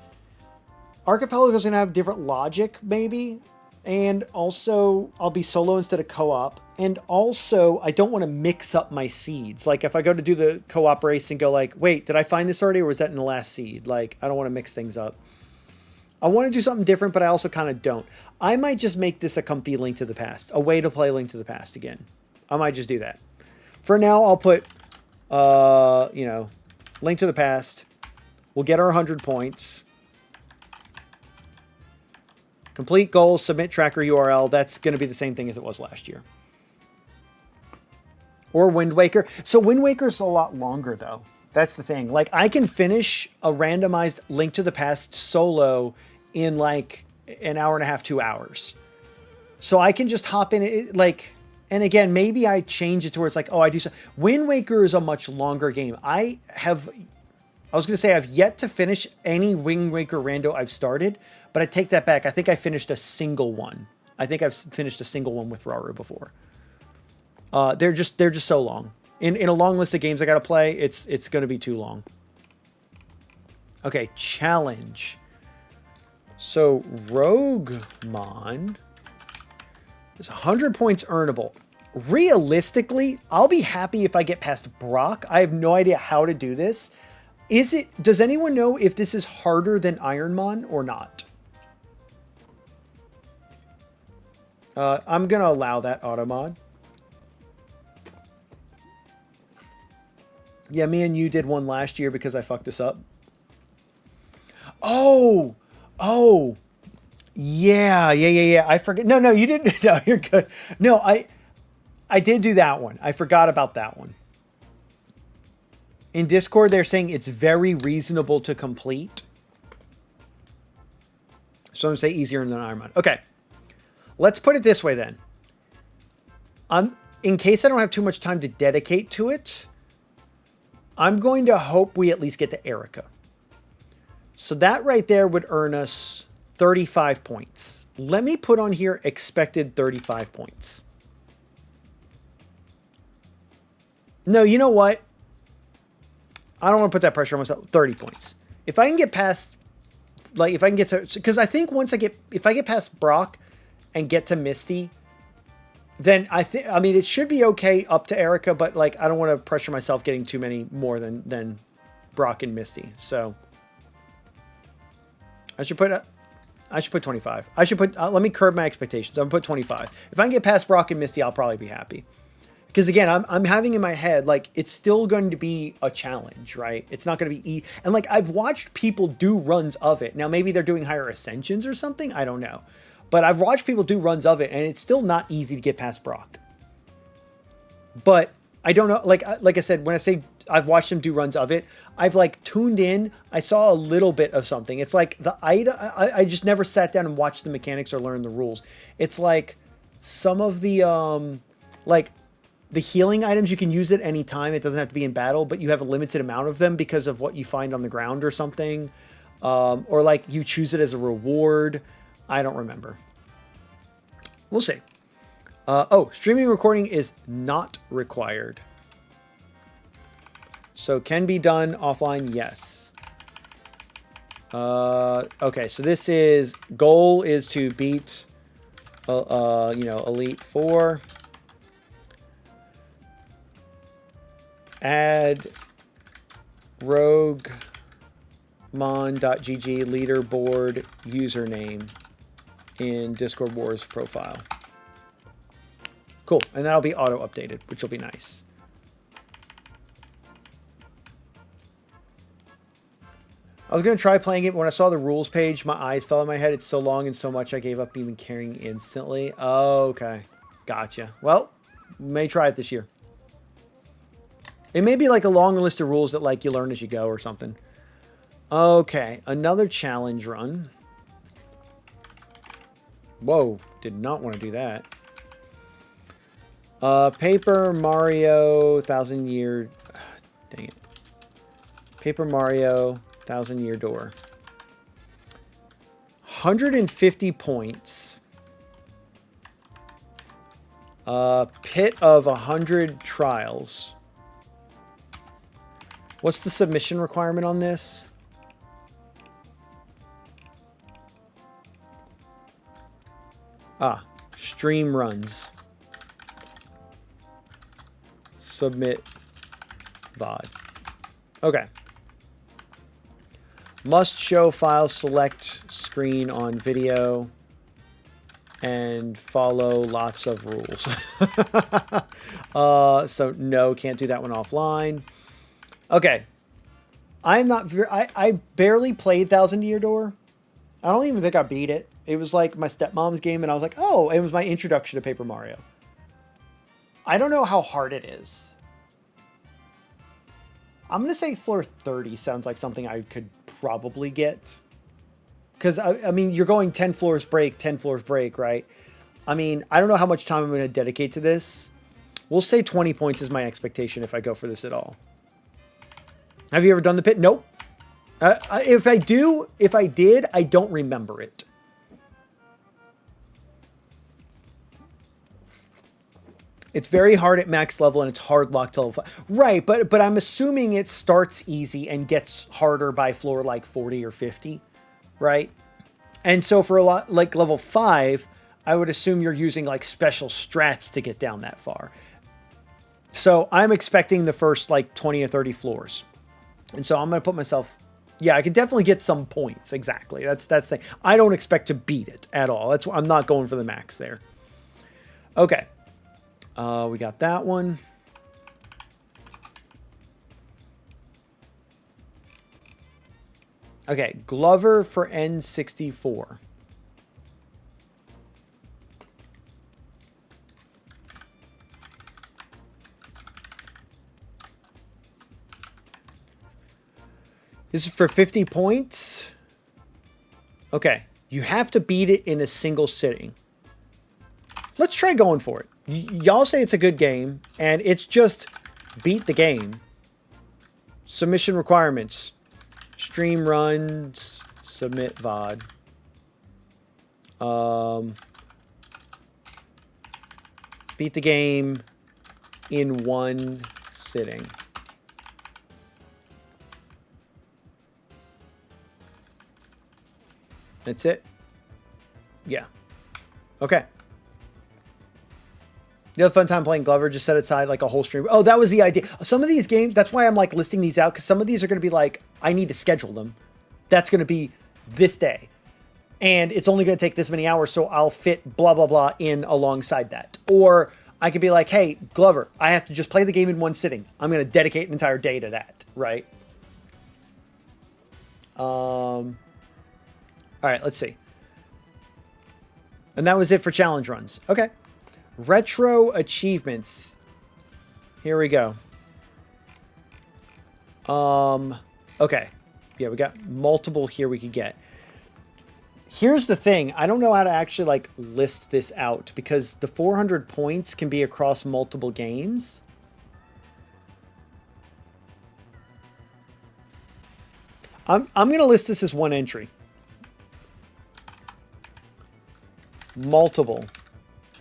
Archipelago's going to have different logic, maybe. And also, I'll be solo instead of co-op. And also, I don't want to mix up my seeds. Like, if I go to do the co-op race and go like, wait, did I find this already or was that in the last seed? Like, I don't want to mix things up. I want to do something different, but I also kind of don't. I might just make this a comfy Link to the Past, a way to play Link to the Past again. I might just do that. For now, I'll put, you know, Link to the Past. We'll get our 100 points. Complete goal, submit tracker URL. That's going to be the same thing as it was last year. Or Wind Waker. So Wind Waker's a lot longer, though. That's the thing. Like, I can finish a randomized Link to the Past solo in like an hour and a half, 2 hours. So I can just hop in it, like, and again, maybe I change it to where it's like, oh, I do so. Wind Waker is a much longer game. I was going to say I've yet to finish any Wind Waker rando I've started, but I take that back. I think I finished a single one. I think I've finished a single one with Rauru before. They're just so long. In a long list of games I got to play, it's going to be too long. Okay, challenge. So Roguemon is 100 points earnable. Realistically, I'll be happy if I get past Brock. I have no idea how to do this. Does anyone know if this is harder than Ironmon or not? I'm going to allow that auto mod. Yeah, me and you did one last year because I fucked this up. Oh, yeah. I forget. No, you didn't. No, you're good. No, I did do that one. I forgot about that one. In Discord, they're saying it's very reasonable to complete. So I'm going to say easier than Ironmon. Okay. Let's put it this way then. In case I don't have too much time to dedicate to it, I'm going to hope we at least get to Erica. So that right there would earn us 35 points. Let me put on here expected 35 points. No, you know what? I don't want to put that pressure on myself. 30 points. If I can get past, like, if I can get to, because I think if I get past Brock and get to Misty, then I mean, it should be okay up to Erica, but like, I don't want to pressure myself getting too many more than Brock and Misty. So I should put 25. I should put, let me curb my expectations. I'm gonna put 25. If I can get past Brock and Misty, I'll probably be happy. Because again, I'm having in my head, like, it's still going to be a challenge, right? It's not going to be and like, I've watched people do runs of it. Now, maybe they're doing higher ascensions or something. I don't know. But I've watched people do runs of it, and it's still not easy to get past Brock. But I don't know. Like I said, when I say I've watched them do runs of it, I've like tuned in. I saw a little bit of something. It's like the item. I just never sat down and watched the mechanics or learned the rules. It's like some of the like the healing items you can use at any time. It doesn't have to be in battle, but you have a limited amount of them because of what you find on the ground or something, or like you choose it as a reward. I don't remember. We'll see. Streaming recording is not required. So can be done offline, yes. Okay, so this is, goal is to beat, Elite Four. Add roguemon.gg leaderboard username in Discord Wars profile. Cool. And that'll be auto updated, which will be nice. I was going to try playing it, but when I saw the rules page, my eyes fell in my head. It's so long and so much I gave up even caring instantly. Oh, okay. Gotcha. Well, may try it this year. It may be like a long list of rules that like you learn as you go or something. Okay, another challenge run. Whoa, did not want to do that. Paper Mario 1000 Year... Dang it. Paper Mario 1000 Year Door. 150 points. Pit of 100 trials. What's the submission requirement on this? Stream runs. Submit VOD. Okay. Must show file select screen on video and follow lots of rules. So no, can't do that one offline. Okay. I'm not I barely played Thousand Year Door. I don't even think I beat it. It was like my stepmom's game and I was like, oh, it was my introduction to Paper Mario. I don't know how hard it is. I'm going to say floor 30 sounds like something I could probably get. Because, I mean, you're going 10 floors break, right? I mean, I don't know how much time I'm going to dedicate to this. We'll say 20 points is my expectation if I go for this at all. Have you ever done the pit? Nope. If I did, I don't remember it. It's very hard at max level and it's hard locked to level 5. Right, but I'm assuming it starts easy and gets harder by floor like 40 or 50, right? And so for a lot like level 5, I would assume you're using like special strats to get down that far. So I'm expecting the first like 20 or 30 floors. And so I'm going to put myself, yeah, I could definitely get some points. Exactly. That's the thing. I don't expect to beat it at all. That's why I'm not going for the max there. Okay. We got that one. Okay, Glover for N64. This is for 50 points. Okay, you have to beat it in a single sitting. Let's try going for it. Y'all say it's a good game, and it's just beat the game. Submission requirements. Stream runs. Submit VOD. Beat the game in one sitting. That's it? Yeah. Okay. You have a fun time playing Glover, just set aside like a whole stream. Oh, that was the idea. Some of these games, that's why I'm like listing these out, because some of these are going to be like, I need to schedule them. That's going to be this day. And it's only going to take this many hours, so I'll fit blah, blah, blah in alongside that. Or I could be like, hey, Glover, I have to just play the game in one sitting. I'm going to dedicate an entire day to that, right? All right, let's see. And that was it for challenge runs. Okay. Retro achievements. Here we go. Okay. Yeah, we got multiple here we could get. Here's the thing. I don't know how to actually like list this out because the 400 points can be across multiple games. I'm going to list this as one entry. Multiple.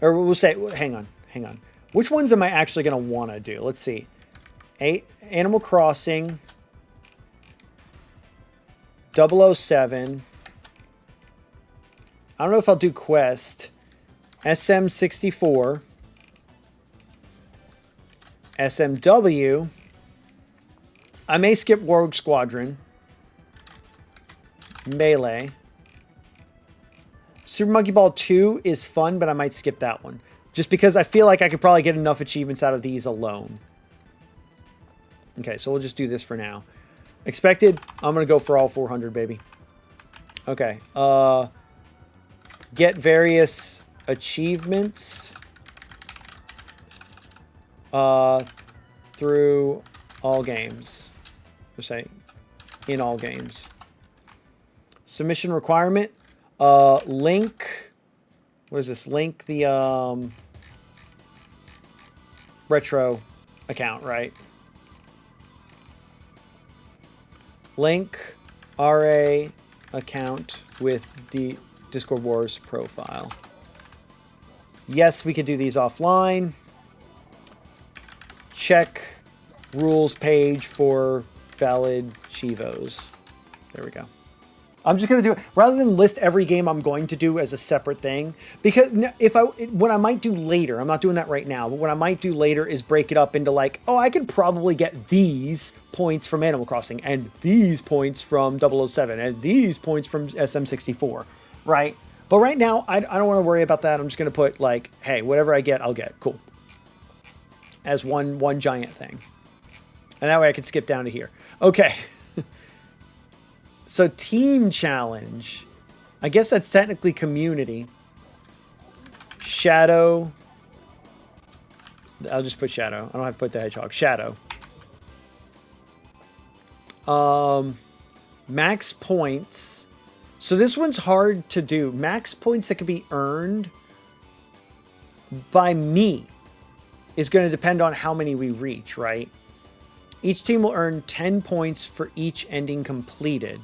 Or we'll say, hang on. Which ones am I actually going to want to do? Let's see. Animal Crossing. 007. I don't know if I'll do Quest. SM64. SMW. I may skip Rogue Squadron. Melee. Super Monkey Ball 2 is fun, but I might skip that one. Just because I feel like I could probably get enough achievements out of these alone. Okay, so we'll just do this for now. Expected, I'm going to go for all 400, baby. Okay. Get various achievements through all games. Or say, in all games. Submission requirement. Link, what is this? Link the retro account, right? Link RA account with the Discord Wars profile. Yes, we could do these offline. Check rules page for valid Chivos. There we go. I'm just going to do it rather than list every game I'm going to do as a separate thing. Because what I might do later, I'm not doing that right now, but what I might do later is break it up into like, oh, I could probably get these points from Animal Crossing and these points from 007 and these points from SM64, right? But right now, I don't want to worry about that. I'm just going to put like, hey, whatever I get, I'll get. Cool. As one giant thing. And that way I can skip down to here. Okay. So team challenge. I guess that's technically community. Shadow. I'll just put Shadow. I don't have to put the Hedgehog. Shadow. Max points. So this one's hard to do. Max points that can be earned by me is going to depend on how many we reach, right? Each team will earn 10 points for each ending completed.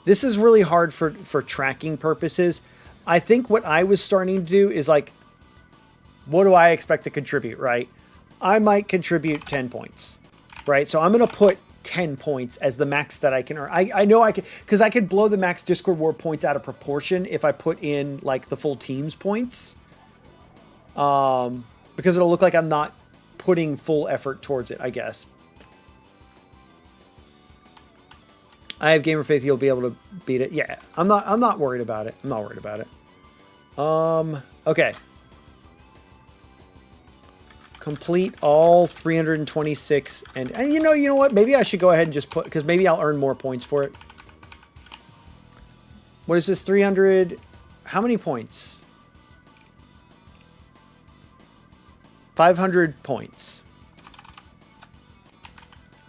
This is really hard for tracking purposes. I think what I was starting to do is like, what do I expect to contribute, right? I might contribute 10 points, right? So I'm going to put 10 points as the max that I can earn. I know I can, because I could blow the max Discord War points out of proportion if I put in like the full team's points. Because it'll look like I'm not putting full effort towards it, I guess. I have gamer faith you'll be able to beat it. Yeah, I'm not worried about it. I'm not worried about it. Okay. Complete all 326 and you know what? Maybe I should go ahead and just put, because maybe I'll earn more points for it. What is this? 300? How many points? 500 points.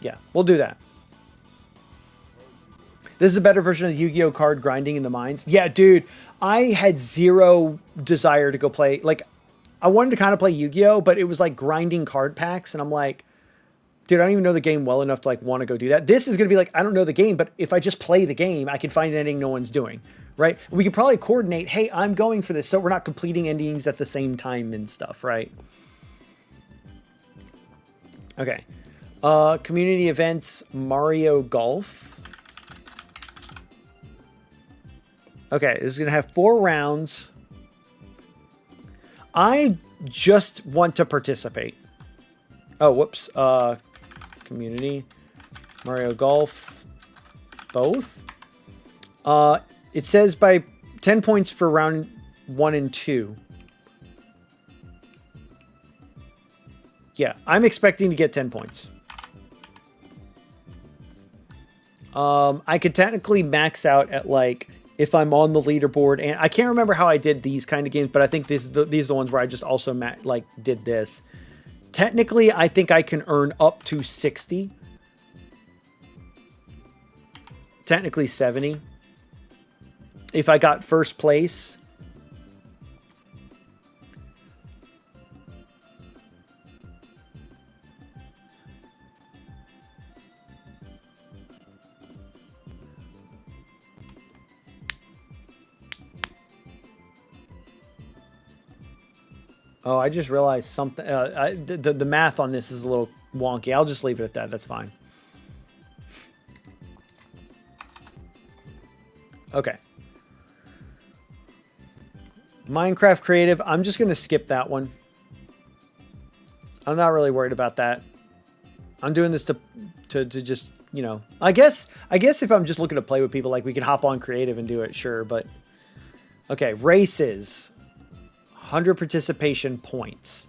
Yeah, we'll do that. This is a better version of the Yu-Gi-Oh card grinding in the mines. Yeah, dude, I had zero desire to go play. Like, I wanted to kind of play Yu-Gi-Oh, but it was like grinding card packs. And I'm like, dude, I don't even know the game well enough to like want to go do that. This is going to be like, I don't know the game, but if I just play the game, I can find an ending no one's doing, right? We could probably coordinate, hey, I'm going for this, so we're not completing endings at the same time and stuff, right? Okay. Community events, Mario Golf. Okay, this is going to have 4 rounds. I just want to participate. Oh, whoops. Community. Mario Golf. Both. It says by 10 points for round 1 and 2. Yeah, I'm expecting to get 10 points. I could technically max out at like, if I'm on the leaderboard, and I can't remember how I did these kind of games, but I think these are the ones where I just also did this. Technically, I think I can earn up to 60. Technically 70. If I got first place. Oh, I just realized something. The math on this is a little wonky. I'll just leave it at that. That's fine. Okay. Minecraft Creative. I'm just going to skip that one. I'm not really worried about that. I'm doing this to just, you know, I guess if I'm just looking to play with people, like we could hop on Creative and do it, sure. But okay, races. 100 participation points.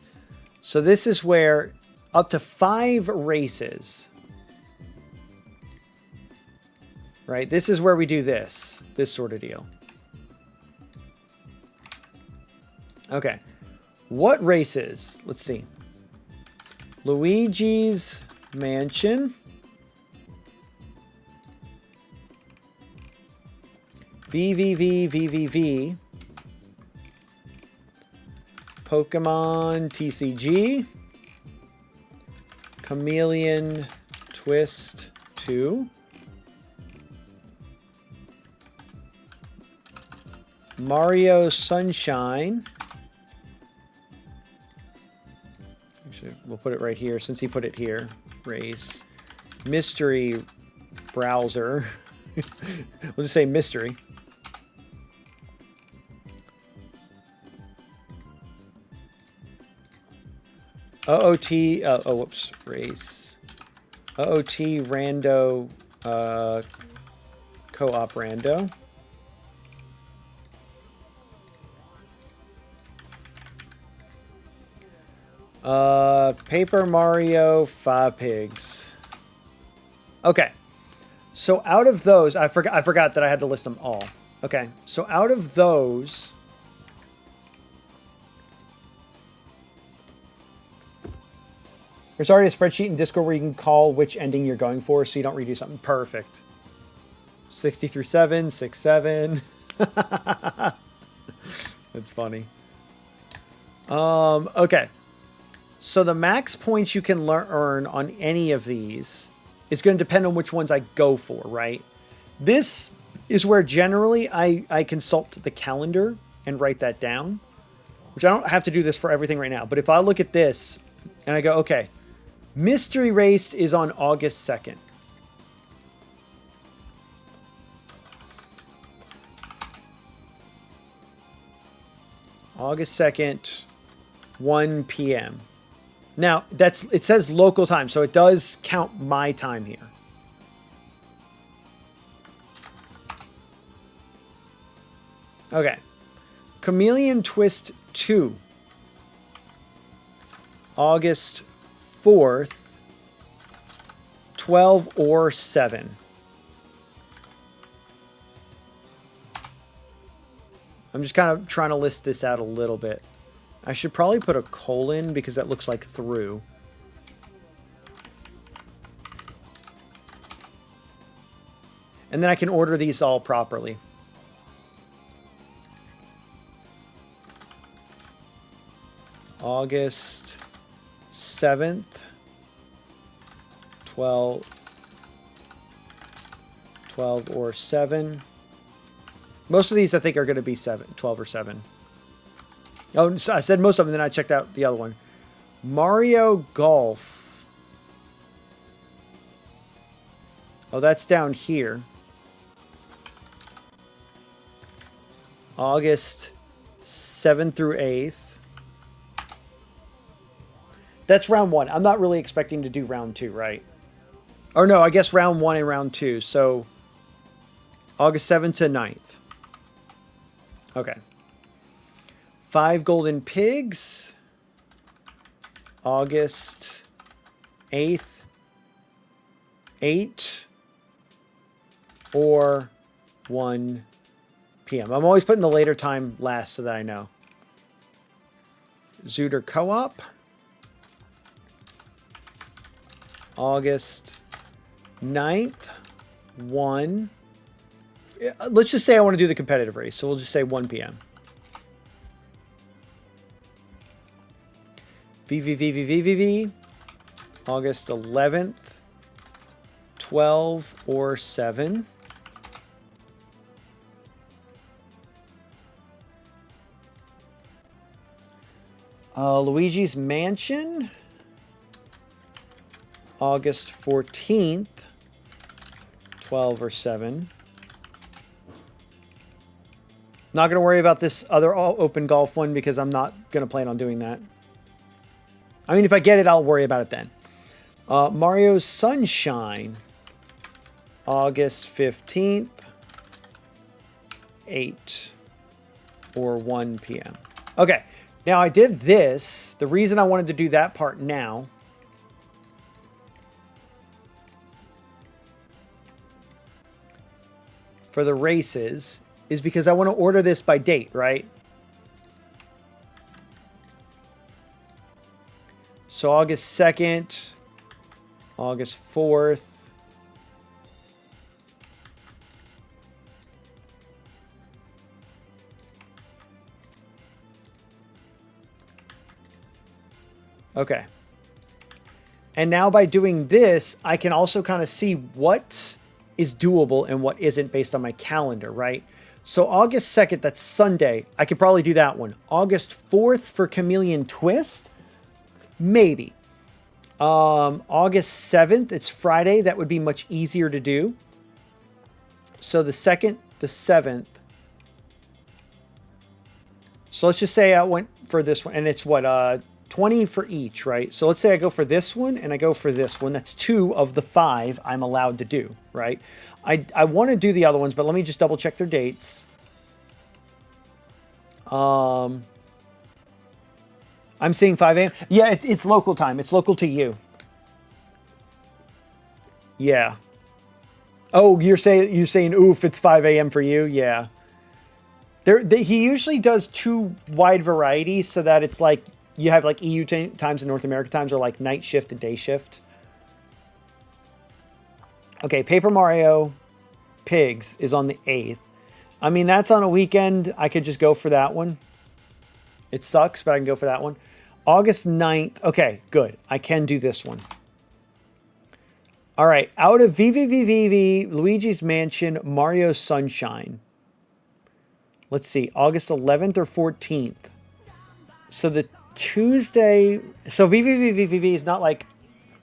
So this is where up to 5 races, right? This is where we do this sort of deal. Okay. What races? Let's see. Luigi's Mansion. VVV. Pokemon TCG, Chameleon Twist 2, Mario Sunshine. Actually, we'll put it right here since he put it here. Race. Mystery Browser. We'll just say mystery. OOT, oh, whoops, race. OOT, rando, co-op rando. Paper Mario, 5 pigs. Okay. So out of those, I forgot that I had to list them all. Okay. So out of those, there's already a spreadsheet in Discord where you can call which ending you're going for so you don't redo something. Perfect. 60 through 7, 6, 7. That's funny. Okay. So the max points you can earn on any of these is going to depend on which ones I go for, right? This is where generally I consult the calendar and write that down, which I don't have to do this for everything right now. But if I look at this and I go, okay, Mystery Race is on August 2nd. August 2nd, 1 p.m. Now, it says local time, so it does count my time here. Okay. Chameleon Twist 2. August 4th, 12 or 7. I'm just kind of trying to list this out a little bit. I should probably put a colon because that looks like through. And then I can order these all properly. August 7th, 12 or 7. Most of these I think are going to be 12 or 7. Oh, so I said most of them, then I checked out the other one. Mario Golf. Oh, that's down here. August 7th through 8th. That's round 1. I'm not really expecting to do round 2, right? Or no, I guess round 1 and round 2. So August 7th to 9th. Okay. 5 Golden Pigs. August 8th. 8 or 1 p.m. I'm always putting the later time last so that I know. Zooter Co-op. August 9th. 1. Let's just say I want to do the competitive race. So we'll just say 1 p.m. VVVVVVV. August 11th. 12 or 7. Luigi's Mansion. August 14th. 12 or 7. Not going to worry about this other open golf one because I'm not going to plan on doing that. I mean, if I get it, I'll worry about it then. Mario's Sunshine. August 15th. 8 or 1 p.m. Okay. Now, I did this. The reason I wanted to do that part now for the races is because I want to order this by date, right? So August 2nd, August 4th. Okay. And now by doing this, I can also kind of see what is doable and what isn't based on my calendar, right? So August 2nd, that's Sunday. I could probably do that one. August 4th for Chameleon Twist. Maybe. August 7th, it's Friday. That would be much easier to do. So the 2nd, the 7th. So let's just say I went for this one, and it's what, 20 for each, right? So let's say I go for this one and I go for this one. That's 2 of the 5 I'm allowed to do, right? I want to do the other ones, but let me just double check their dates. I'm seeing 5 a.m. Yeah, it's local time. It's local to you. Yeah. Oh, you're saying oof, it's 5 a.m. for you? Yeah. He usually does 2 wide varieties so that it's like you have like EU times and North America times, or like night shift and day shift. Okay, Paper Mario Pigs is on the 8th. I mean, that's on a weekend. I could just go for that one. It sucks, but I can go for that one. August 9th. Okay, good. I can do this one. All right, out of VVVVV, Luigi's Mansion, Mario Sunshine. Let's see, August 11th or 14th. So the Tuesday... So VVVVV is not like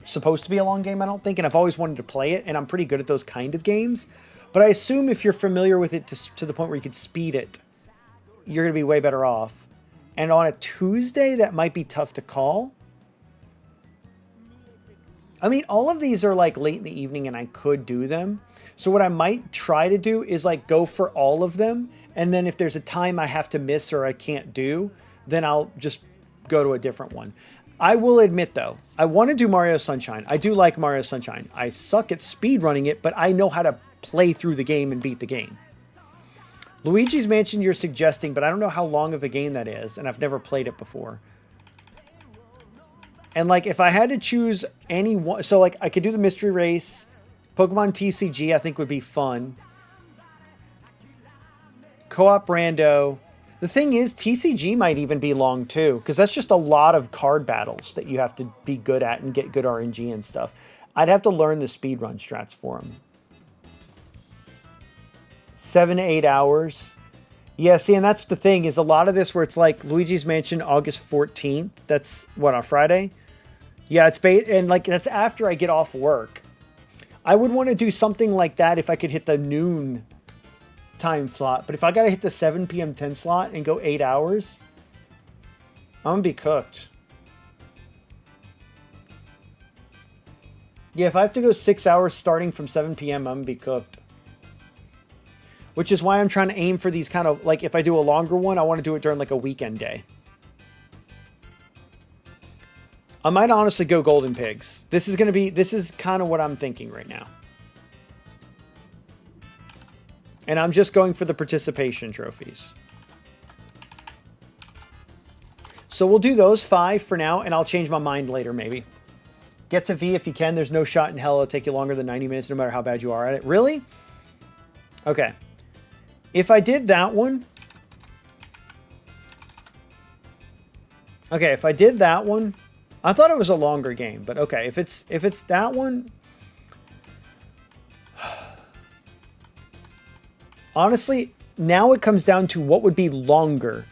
supposed to be a long game, I don't think, and I've always wanted to play it, and I'm pretty good at those kind of games. But I assume if you're familiar with it to the point where you could speed it, you're going to be way better off. And on a Tuesday, that might be tough to call. I mean, all of these are like late in the evening and I could do them. So what I might try to do is like go for all of them. And then if there's a time I have to miss or I can't do, then I'll just go to a different one. I will admit though, I want to do Mario Sunshine. I do like Mario Sunshine. I suck at speedrunning it, but I know how to play through the game and beat the game. Luigi's Mansion you're suggesting, but I don't know how long of a game that is, and I've never played it before. And like, if I had to choose any one, so like I could do the Mystery Race, Pokemon TCG I think would be fun. Co-op Rando. The thing is, TCG might even be long too, because that's just a lot of card battles that you have to be good at and get good RNG and stuff. I'd have to learn the speedrun strats for them. 7 to 8 hours. Yeah, see, and that's the thing, is a lot of this where it's like Luigi's Mansion, August 14th. That's what, on Friday? Yeah, it's and like that's after I get off work. I would want to do something like that if I could hit the noon time slot. But if I got to hit the 7 p.m. 10 slot and go 8 hours, I'm going to be cooked. Yeah, if I have to go 6 hours starting from 7 p.m., I'm going to be cooked. Which is why I'm trying to aim for these kind of, like, if I do a longer one, I want to do it during, like, a weekend day. I might honestly go Golden Pigs. This is kind of what I'm thinking right now. And I'm just going for the participation trophies. So we'll do those 5 for now, and I'll change my mind later, maybe. Get to V if you can. There's no shot in hell it'll take you longer than 90 minutes, no matter how bad you are at it. Really? Okay. If I did that one... Okay, if I did that one... I thought it was a longer game, but okay. If it's that one... Honestly, now it comes down to what would be longer.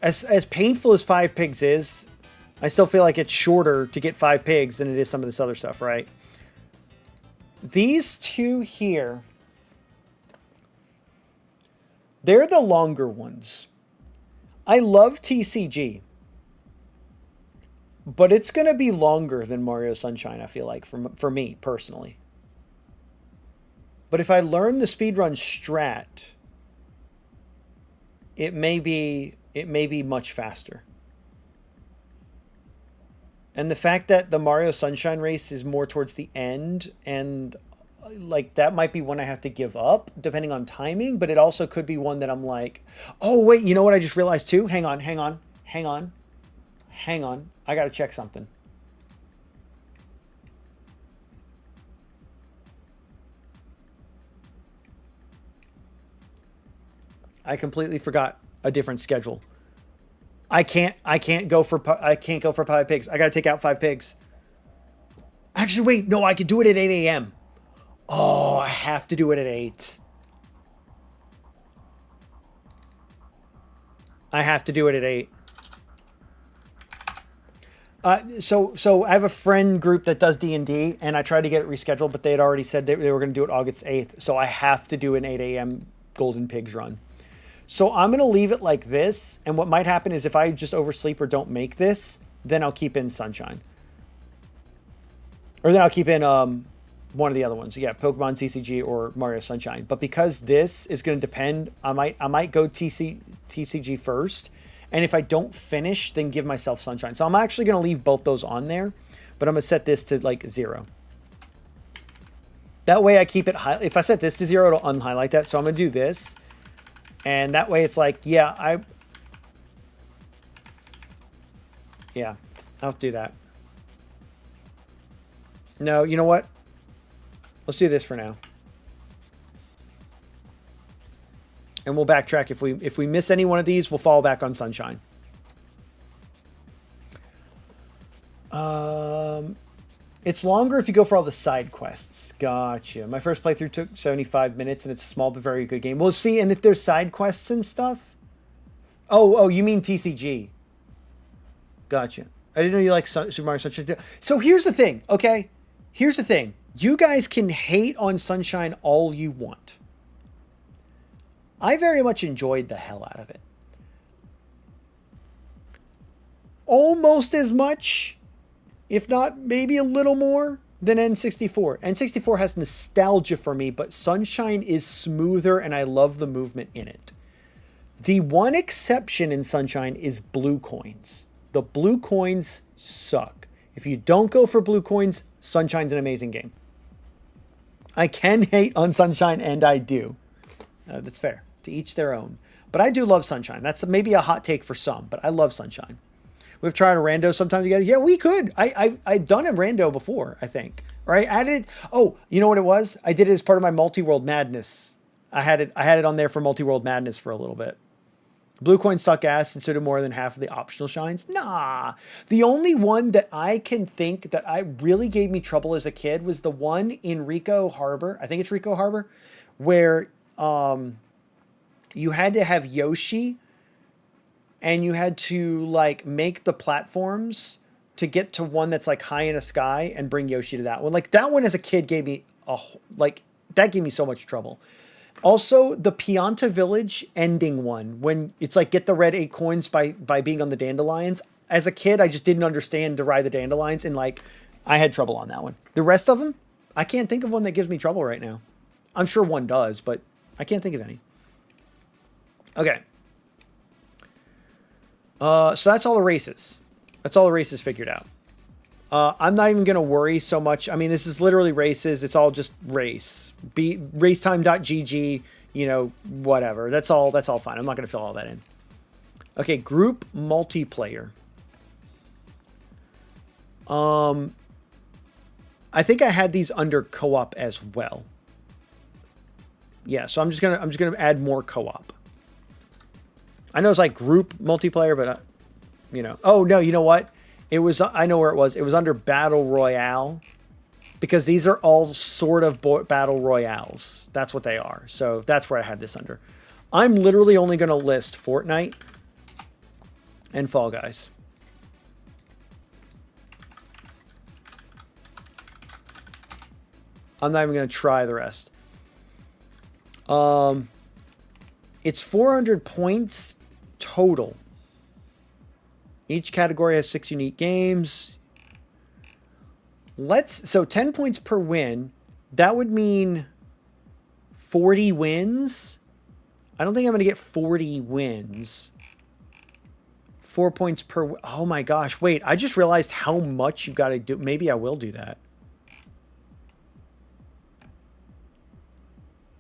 As painful as 5 Pigs is, I still feel like it's shorter to get 5 Pigs than it is some of this other stuff, right? These two here, they're the longer ones. I love TCG, but it's going to be longer than Mario Sunshine, I feel like, for me, personally. But if I learn the speedrun strat, it may be much faster. And the fact that the Mario Sunshine race is more towards the end, and like that might be one I have to give up depending on timing, but it also could be one that I'm like, oh wait, you know what I just realized too? Hang on. I gotta check something. I completely forgot a different schedule. I can't go for 5 Pigs. I gotta take out 5 Pigs. Actually, wait, no, I could do it at 8 a.m. Oh, I have to do it at 8. I have to do it at 8. So I have a friend group that does D&D, and I tried to get it rescheduled, but they had already said they were going to do it August 8th. So I have to do an 8 a.m. Golden Pigs run. So I'm going to leave it like this. And what might happen is if I just oversleep or don't make this, then I'll keep in Sunshine. Or then I'll keep in one of the other ones. Yeah, Pokemon TCG or Mario Sunshine. But because this is going to depend, I might go TCG first. And if I don't finish, then give myself Sunshine. So I'm actually going to leave both those on there. But I'm going to set this to like 0. That way I keep it high. If I set this to 0, it'll unhighlight that. So I'm going to do this. And that way it's like, yeah, I'll do that. No, you know what? Let's do this for now. And we'll backtrack if we miss any one of these, we'll fall back on Sunshine. It's longer if you go for all the side quests. Gotcha. My first playthrough took 75 minutes, and it's a small but very good game. We'll see. And if there's side quests and stuff. Oh, you mean TCG? Gotcha. I didn't know you like Super Mario Sunshine. So here's the thing. Okay, here's the thing. You guys can hate on Sunshine all you want. I very much enjoyed the hell out of it. Almost as much, if not maybe a little more, than N64. N64 has nostalgia for me, but Sunshine is smoother and I love the movement in it. The one exception in Sunshine is blue coins. The blue coins suck. If you don't go for blue coins, Sunshine's an amazing game. I can hate on Sunshine, and I do. That's fair. To each their own. But I do love Sunshine. That's maybe a hot take for some, but I love Sunshine. We've tried a rando sometime together. Yeah, we could. I've done a rando before, I think. Right? I did. Oh, you know what it was? I did it as part of my Multi-World Madness. I had it on there for Multi-World Madness for a little bit. Blue coins suck ass, and so do more than half of the optional shines. Nah. The only one that I can think that I really gave me trouble as a kid was the one in Rico Harbor. I think it's Rico Harbor, where you had to have Yoshi, and you had to like make the platforms to get to one that's like high in a sky and bring Yoshi to that one. Like that one as a kid gave me that gave me so much trouble. Also, the Pianta Village ending one, when it's like get the red 8 coins by being on the dandelions. As a kid, I just didn't understand to ride the dandelions, and like I had trouble on that one. The rest of them, I can't think of one that gives me trouble right now. I'm sure one does, but I can't think of any. Okay. So that's all the races. That's all the races figured out. I'm not even going to worry so much. I mean, this is literally races. It's all just race. Racetime.gg, you know, whatever. That's all fine. I'm not going to fill all that in. Okay, group multiplayer. I think I had these under co-op as well. Yeah, so I'm just gonna add more co-op. I know it's like group multiplayer, but you know. Oh no, you know what? It was, I know where it was. It was under Battle Royale, because these are all sort of Battle Royales. That's what they are. So that's where I had this under. I'm literally only going to list Fortnite and Fall Guys. I'm not even going to try the rest. It's 400 points total. Each category has 6 unique games. So 10 points per win. That would mean 40 wins. I don't think I'm going to get 40 wins. 4 points per. Oh my gosh. Wait, I just realized how much you got to do. Maybe I will do that.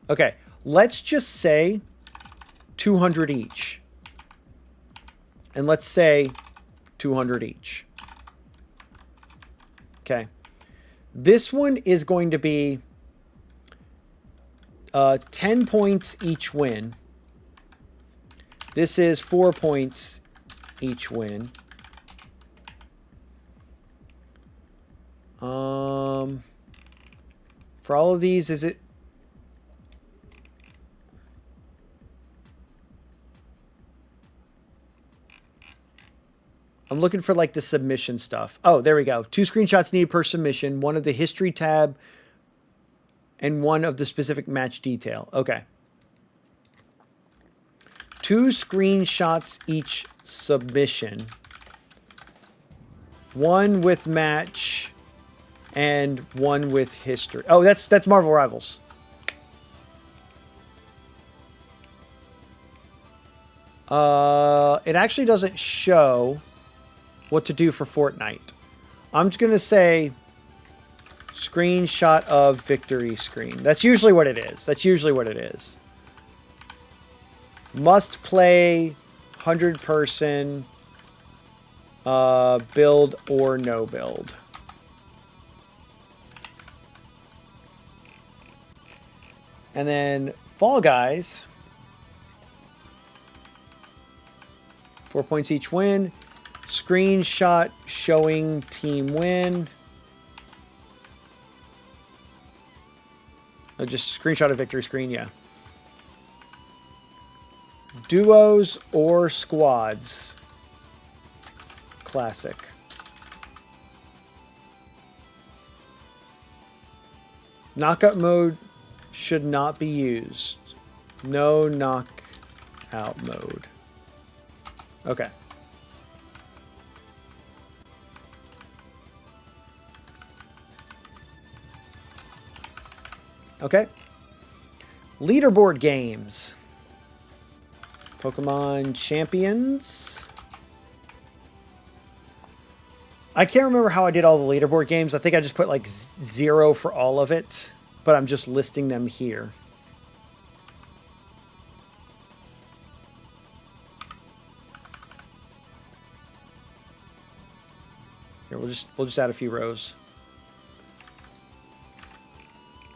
Okay. Let's just say 200 each. And let's say 200 each. Okay. This one is going to be 10 points each win. This is 4 points each win. For all of these, is it? I'm looking for like the submission stuff. Oh, there we go. 2 screenshots needed per submission. One of the history tab and one of the specific match detail. Okay. 2 screenshots each submission. 1 with match and 1 with history. Oh, that's Marvel Rivals. It actually doesn't show what to do for Fortnite. I'm just going to say screenshot of victory screen. That's usually what it is. That's usually what it is. Must play 100-person build or no build. And then Fall Guys, 4 points each win. Screenshot showing team win. Oh, just screenshot of victory screen, yeah. Duos or squads. Classic. Knockout mode should not be used. No knockout mode. Okay. Okay. Leaderboard games. Pokemon Champions. I can't remember how I did all the leaderboard games. I think I just put like 0 for all of it, but I'm just listing them here. Here, we'll just add a few rows.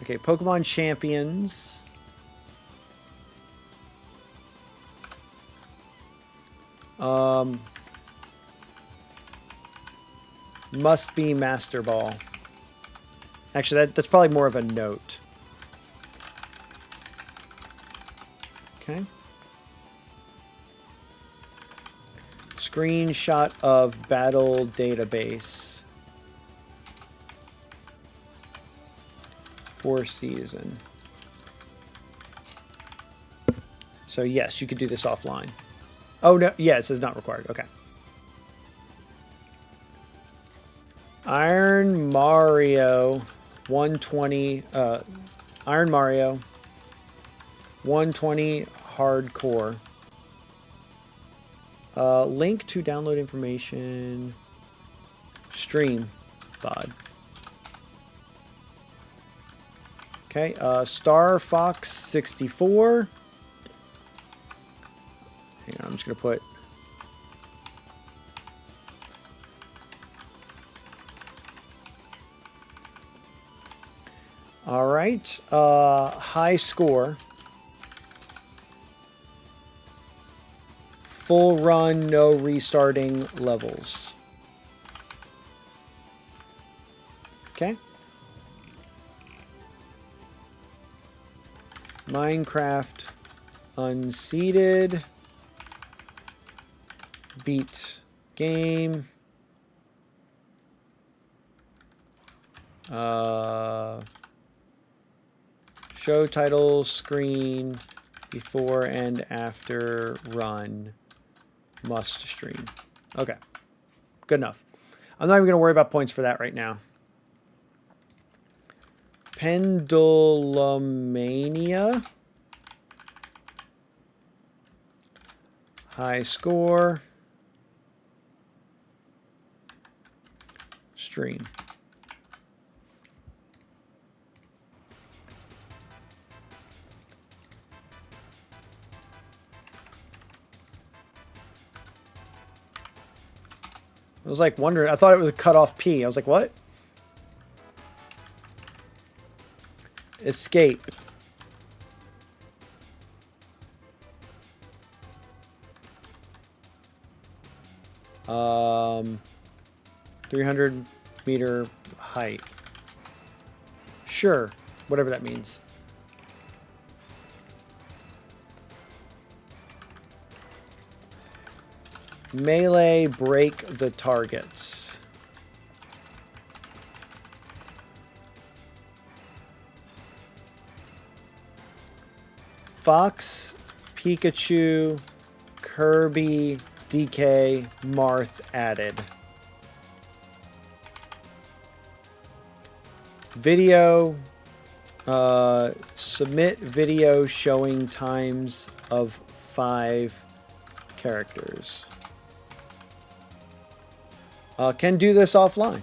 Okay, Pokemon Champions. Must be Master Ball. Actually, that's probably more of a note. Okay. Screenshot of battle database. For season. So yes, you could do this offline. Oh no, yeah, it says not required. Okay. Iron Mario 120 Iron Mario 120 hardcore. Link to download information. Stream VOD. Okay, Star Fox 64. Hang on, I'm just gonna put all right, high score. Full run, no restarting levels. Okay. Minecraft unseated. Beat game. Show title screen before and after run. Must stream. Okay. Good enough. I'm not even going to worry about points for that right now. Pendulumania. High score. Stream. I was like wondering, I thought it was a cut off P. I was like, what? Escape. Um, 300 meter height. Sure, whatever that means. Melee, break the targets. Fox, Pikachu, Kirby, DK, Marth added. Video, submit video showing times of 5 characters. Can do this offline.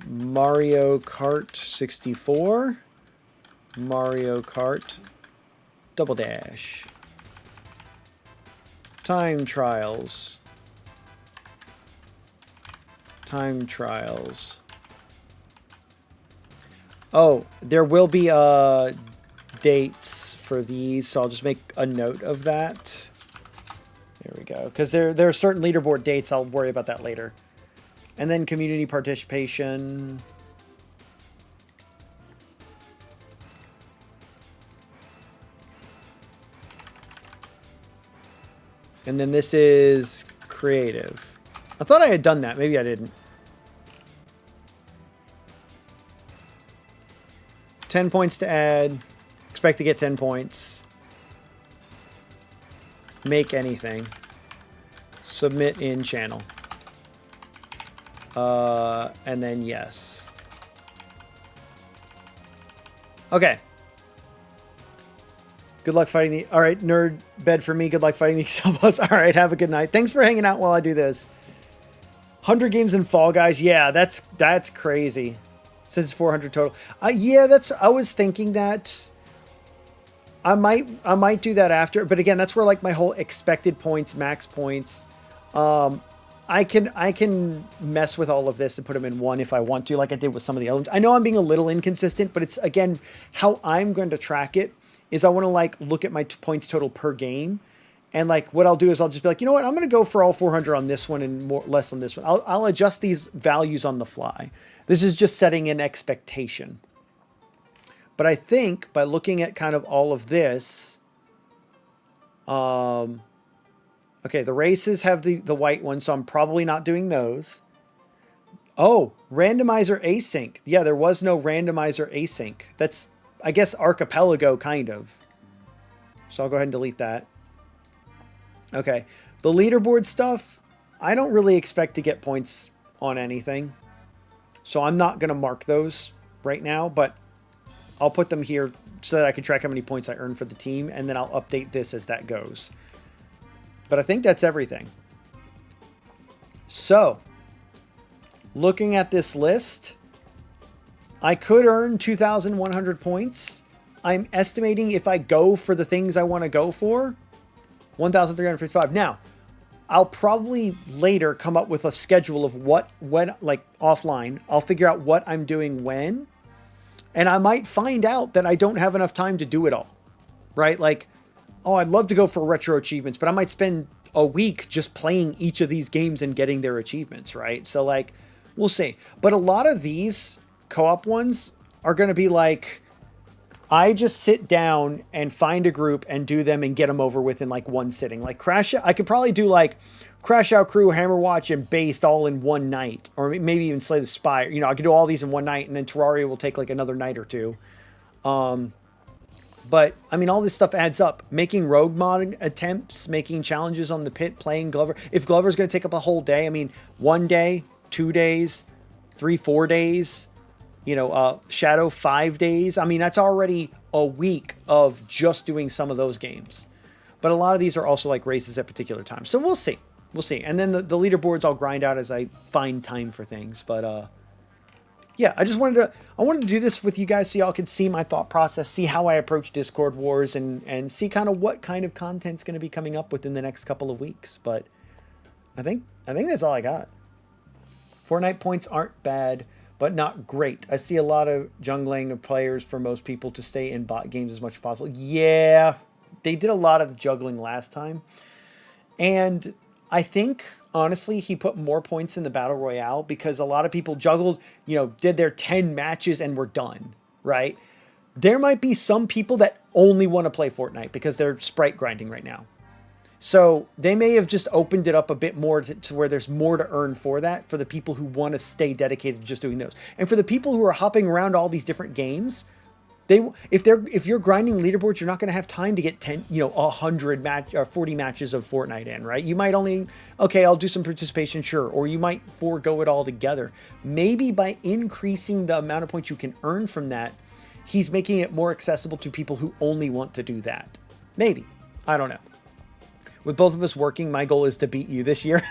Mario Kart 64, Mario Kart Double Dash, time trials, Oh, there will be dates for these, so I'll just make a note of that. There we go, because there are certain leaderboard dates. I'll worry about that later. And then community participation. And then this is creative. I thought I had done that. Maybe I didn't. 10 points to add. Expect to get 10 points. Make anything. Submit in channel. And then yes. Okay. Good luck fighting the... All right, nerd bed for me. Good luck fighting the Excel boss. All right, have a good night. Thanks for hanging out while I do this. 100 games in Fall Guys. Yeah, that's crazy. Since 400 total. Yeah, I was thinking that I might do that after, but again, that's where like my whole expected points, max points. I can mess with all of this and put them in one if I want to, like I did with some of the other ones. I know I'm being a little inconsistent, but it's, again, how I'm going to track it is I want to like look at my points total per game. And like what I'll do is I'll just be like, you know what, I'm going to go for all 400 on this one and less on this one. I'll adjust these values on the fly. This is just setting an expectation. But I think by looking at kind of all of this, okay, the races have the white one, so I'm probably not doing those. Oh, randomizer async. Yeah, there was no randomizer async. That's, I guess, Archipelago, kind of. So I'll go ahead and delete that. Okay, the leaderboard stuff, I don't really expect to get points on anything. So I'm not going to mark those right now, but I'll put them here so that I can track how many points I earn for the team, and then I'll update this as that goes. But I think that's everything. So, looking at this list, I could earn 2,100 points. I'm estimating if I go for the things I want to go for, 1,355. Now, I'll probably later come up with a schedule of when, like offline, I'll figure out what I'm doing when, and I might find out that I don't have enough time to do it all, right? Like, oh, I'd love to go for retro achievements, but I might spend a week just playing each of these games and getting their achievements, right? So like, we'll see. But a lot of these co-op ones are going to be like, I just sit down and find a group and do them and get them over with in like one sitting. Like Crash, I could probably do like Crash Out Crew, Hammerwatch, and Based all in one night. Or maybe even Slay the Spire. You know, I could do all these in one night, and then Terraria will take like another night or two. But, I mean, all this stuff adds up. Making rogue mod attempts, making challenges on the pit, playing Glover. If Glover's going to take up a whole day, I mean, 1 day, 2 days, 3, 4 days, you know, Shadow 5 days. I mean, that's already a week of just doing some of those games. But a lot of these are also like races at particular times. So we'll see. We'll see. And then the leaderboards I'll grind out as I find time for things. But, yeah, I wanted to do this with you guys so y'all could see my thought process, see how I approach Discord Wars, and see kind of what kind of content's going to be coming up within the next couple of weeks. But I think that's all I got. Fortnite points aren't bad, but not great. I see a lot of jungling of players for most people to stay in bot games as much as possible. Yeah, they did a lot of juggling last time. And I think honestly he put more points in the battle royale because a lot of people juggled, did their 10 matches and were done, right? There might be some people that only want to play Fortnite because they're sprite grinding right now. So they may have just opened it up a bit more to where there's more to earn for that, for the people who want to stay dedicated to just doing those. And for the people who are hopping around all these different games, if you're grinding leaderboards, you're not going to have time to get 100 match or 40 matches of Fortnite in, right? You might only, okay, I'll do some participation, sure, or you might forego it altogether. Maybe by increasing the amount of points you can earn from that, he's making it more accessible to people who only want to do that. Maybe. I don't know. With both of us working, my goal is to beat you this year.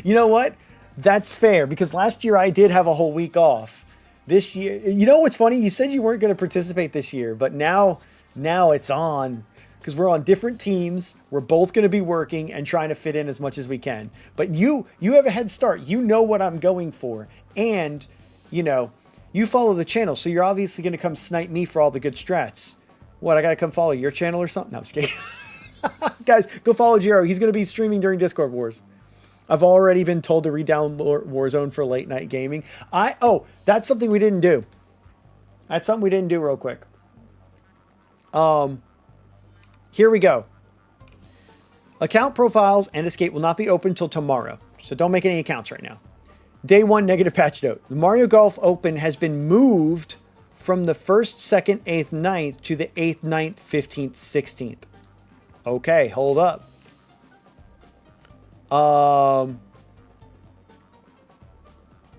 You know what? That's fair, because last year I did have a whole week off. This year, you know what's funny? You said you weren't going to participate this year, but now it's on, because we're on different teams. We're both going to be working and trying to fit in as much as we can. But you have a head start. You know what I'm going for. And, you follow the channel, so you're obviously going to come snipe me for all the good strats. What, I got to come follow your channel or something? No, I'm just kidding. Guys, go follow Jiro. He's going to be streaming during Discord Wars. I've already been told to re-download Warzone for late night gaming. That's something we didn't do. That's something we didn't do real quick. Here we go. Account profiles and escape will not be open until tomorrow. So don't make any accounts right now. Day 1 negative patch note. The Mario Golf Open has been moved from the 1st, 2nd, 8th, 9th to the 8th, 9th, 15th, 16th. Okay, hold up.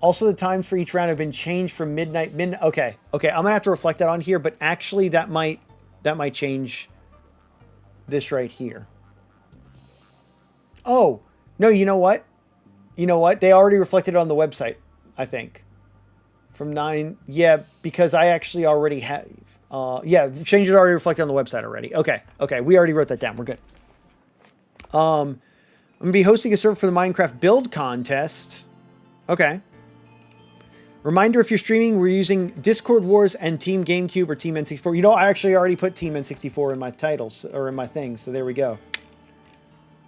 Also, the times for each round have been changed from midnight. Okay. I'm gonna have to reflect that on here, but actually, that might change this right here. Oh no! You know what? They already reflected it on the website. I think from 9. Yeah, because I actually already have. Changes are already reflected on the website already. Okay, we already wrote that down. We're good. I'm going to be hosting a server for the Minecraft build contest. Okay. Reminder, if you're streaming, we're using Discord Wars and Team GameCube or Team N64. I actually already put Team N64 in my titles, or in my things, so there we go.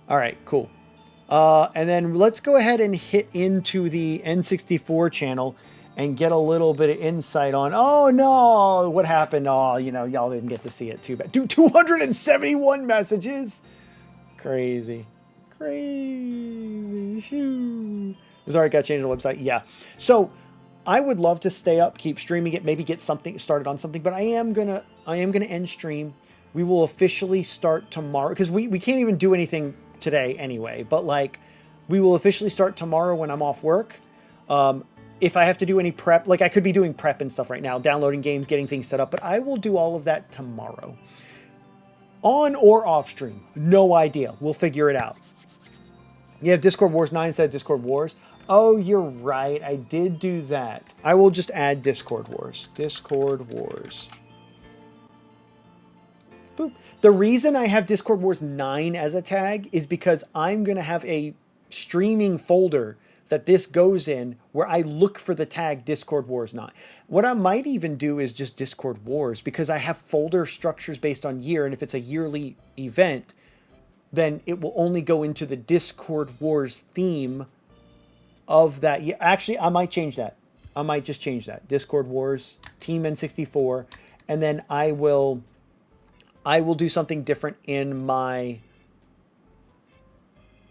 All right, cool. And then let's go ahead and hit into the N64 channel and get a little bit of insight on, oh no, what happened? Oh, y'all didn't get to see it too bad. Dude, 271 messages. Crazy. Shoo. It's already got to change the website. Yeah. So I would love to stay up, keep streaming it, maybe get something started on something, but I am gonna end stream. We will officially start tomorrow, because we can't even do anything today anyway, but we will officially start tomorrow when I'm off work. If I have to do any prep, I could be doing prep and stuff right now, downloading games, getting things set up, but I will do all of that tomorrow. On or off stream, no idea. We'll figure it out. You have Discord Wars 9 instead of Discord Wars. Oh, you're right. I did do that. I will just add Discord Wars. Discord Wars. Boop. The reason I have Discord Wars 9 as a tag is because I'm going to have a streaming folder that this goes in where I look for the tag Discord Wars 9. What I might even do is just Discord Wars, because I have folder structures based on year, and if it's a yearly event, then it will only go into the Discord Wars theme of that year. Actually, I might change that. I might just change that. Discord Wars, Team N64, and then I will do something different in my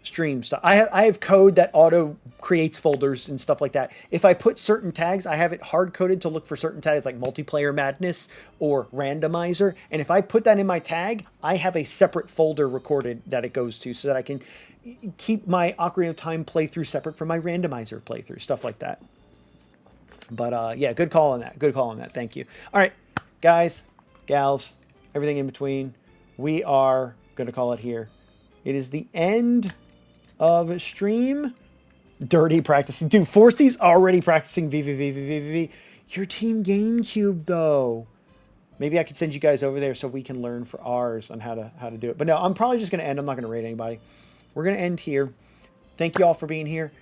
stream stuff. I have code that auto creates folders and stuff like that. If I put certain tags, I have it hard coded to look for certain tags like multiplayer madness or randomizer. And if I put that in my tag, I have a separate folder recorded that it goes to, so that I can keep my Ocarina of Time playthrough separate from my randomizer playthrough, stuff like that. But yeah, good call on that. Good call on that. Thank you. All right, guys, gals, everything in between. We are going to call it here. It is the end of stream. Dirty practicing. Dude, Forsty's already practicing VVVVVV. Your Team GameCube, though. Maybe I could send you guys over there so we can learn for ours on how to do it. But no, I'm probably just going to end. I'm not going to rate anybody. We're going to end here. Thank you all for being here.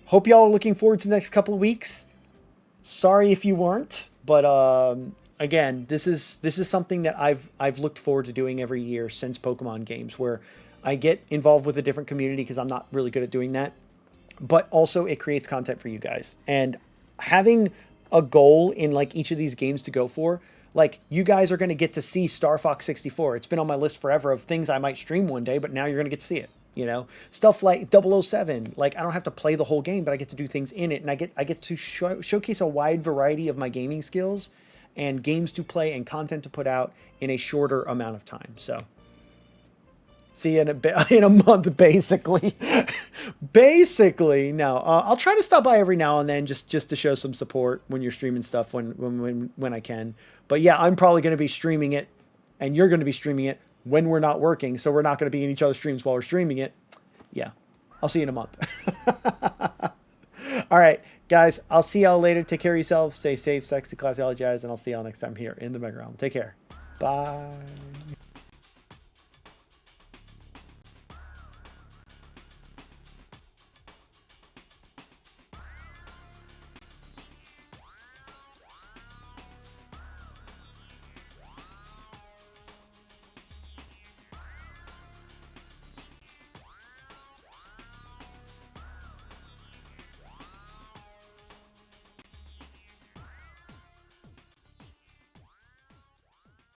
Hope y'all are looking forward to the next couple of weeks. Sorry if you weren't, but again, this is something that I've looked forward to doing every year since Pokemon games, where I get involved with a different community because I'm not really good at doing that. But also it creates content for you guys. And having a goal in like each of these games to go for, like you guys are going to get to see Star Fox 64. It's been on my list forever of things I might stream one day, but now you're going to get to see it. You know, stuff like 007, like I don't have to play the whole game, but I get to do things in it, and I get to showcase a wide variety of my gaming skills and games to play and content to put out in a shorter amount of time. So see you in a month, basically. Basically, no. I'll try to stop by every now and then just to show some support when you're streaming stuff when I can. But yeah, I'm probably going to be streaming it, and you're going to be streaming it when we're not working, so we're not going to be in each other's streams while we're streaming it. Yeah, I'll see you in a month. All right, guys, I'll see y'all later. Take care of yourselves. Stay safe, sexy, classy, all jazz, and I'll see y'all next time here in the Mega Realm. Take care. Bye.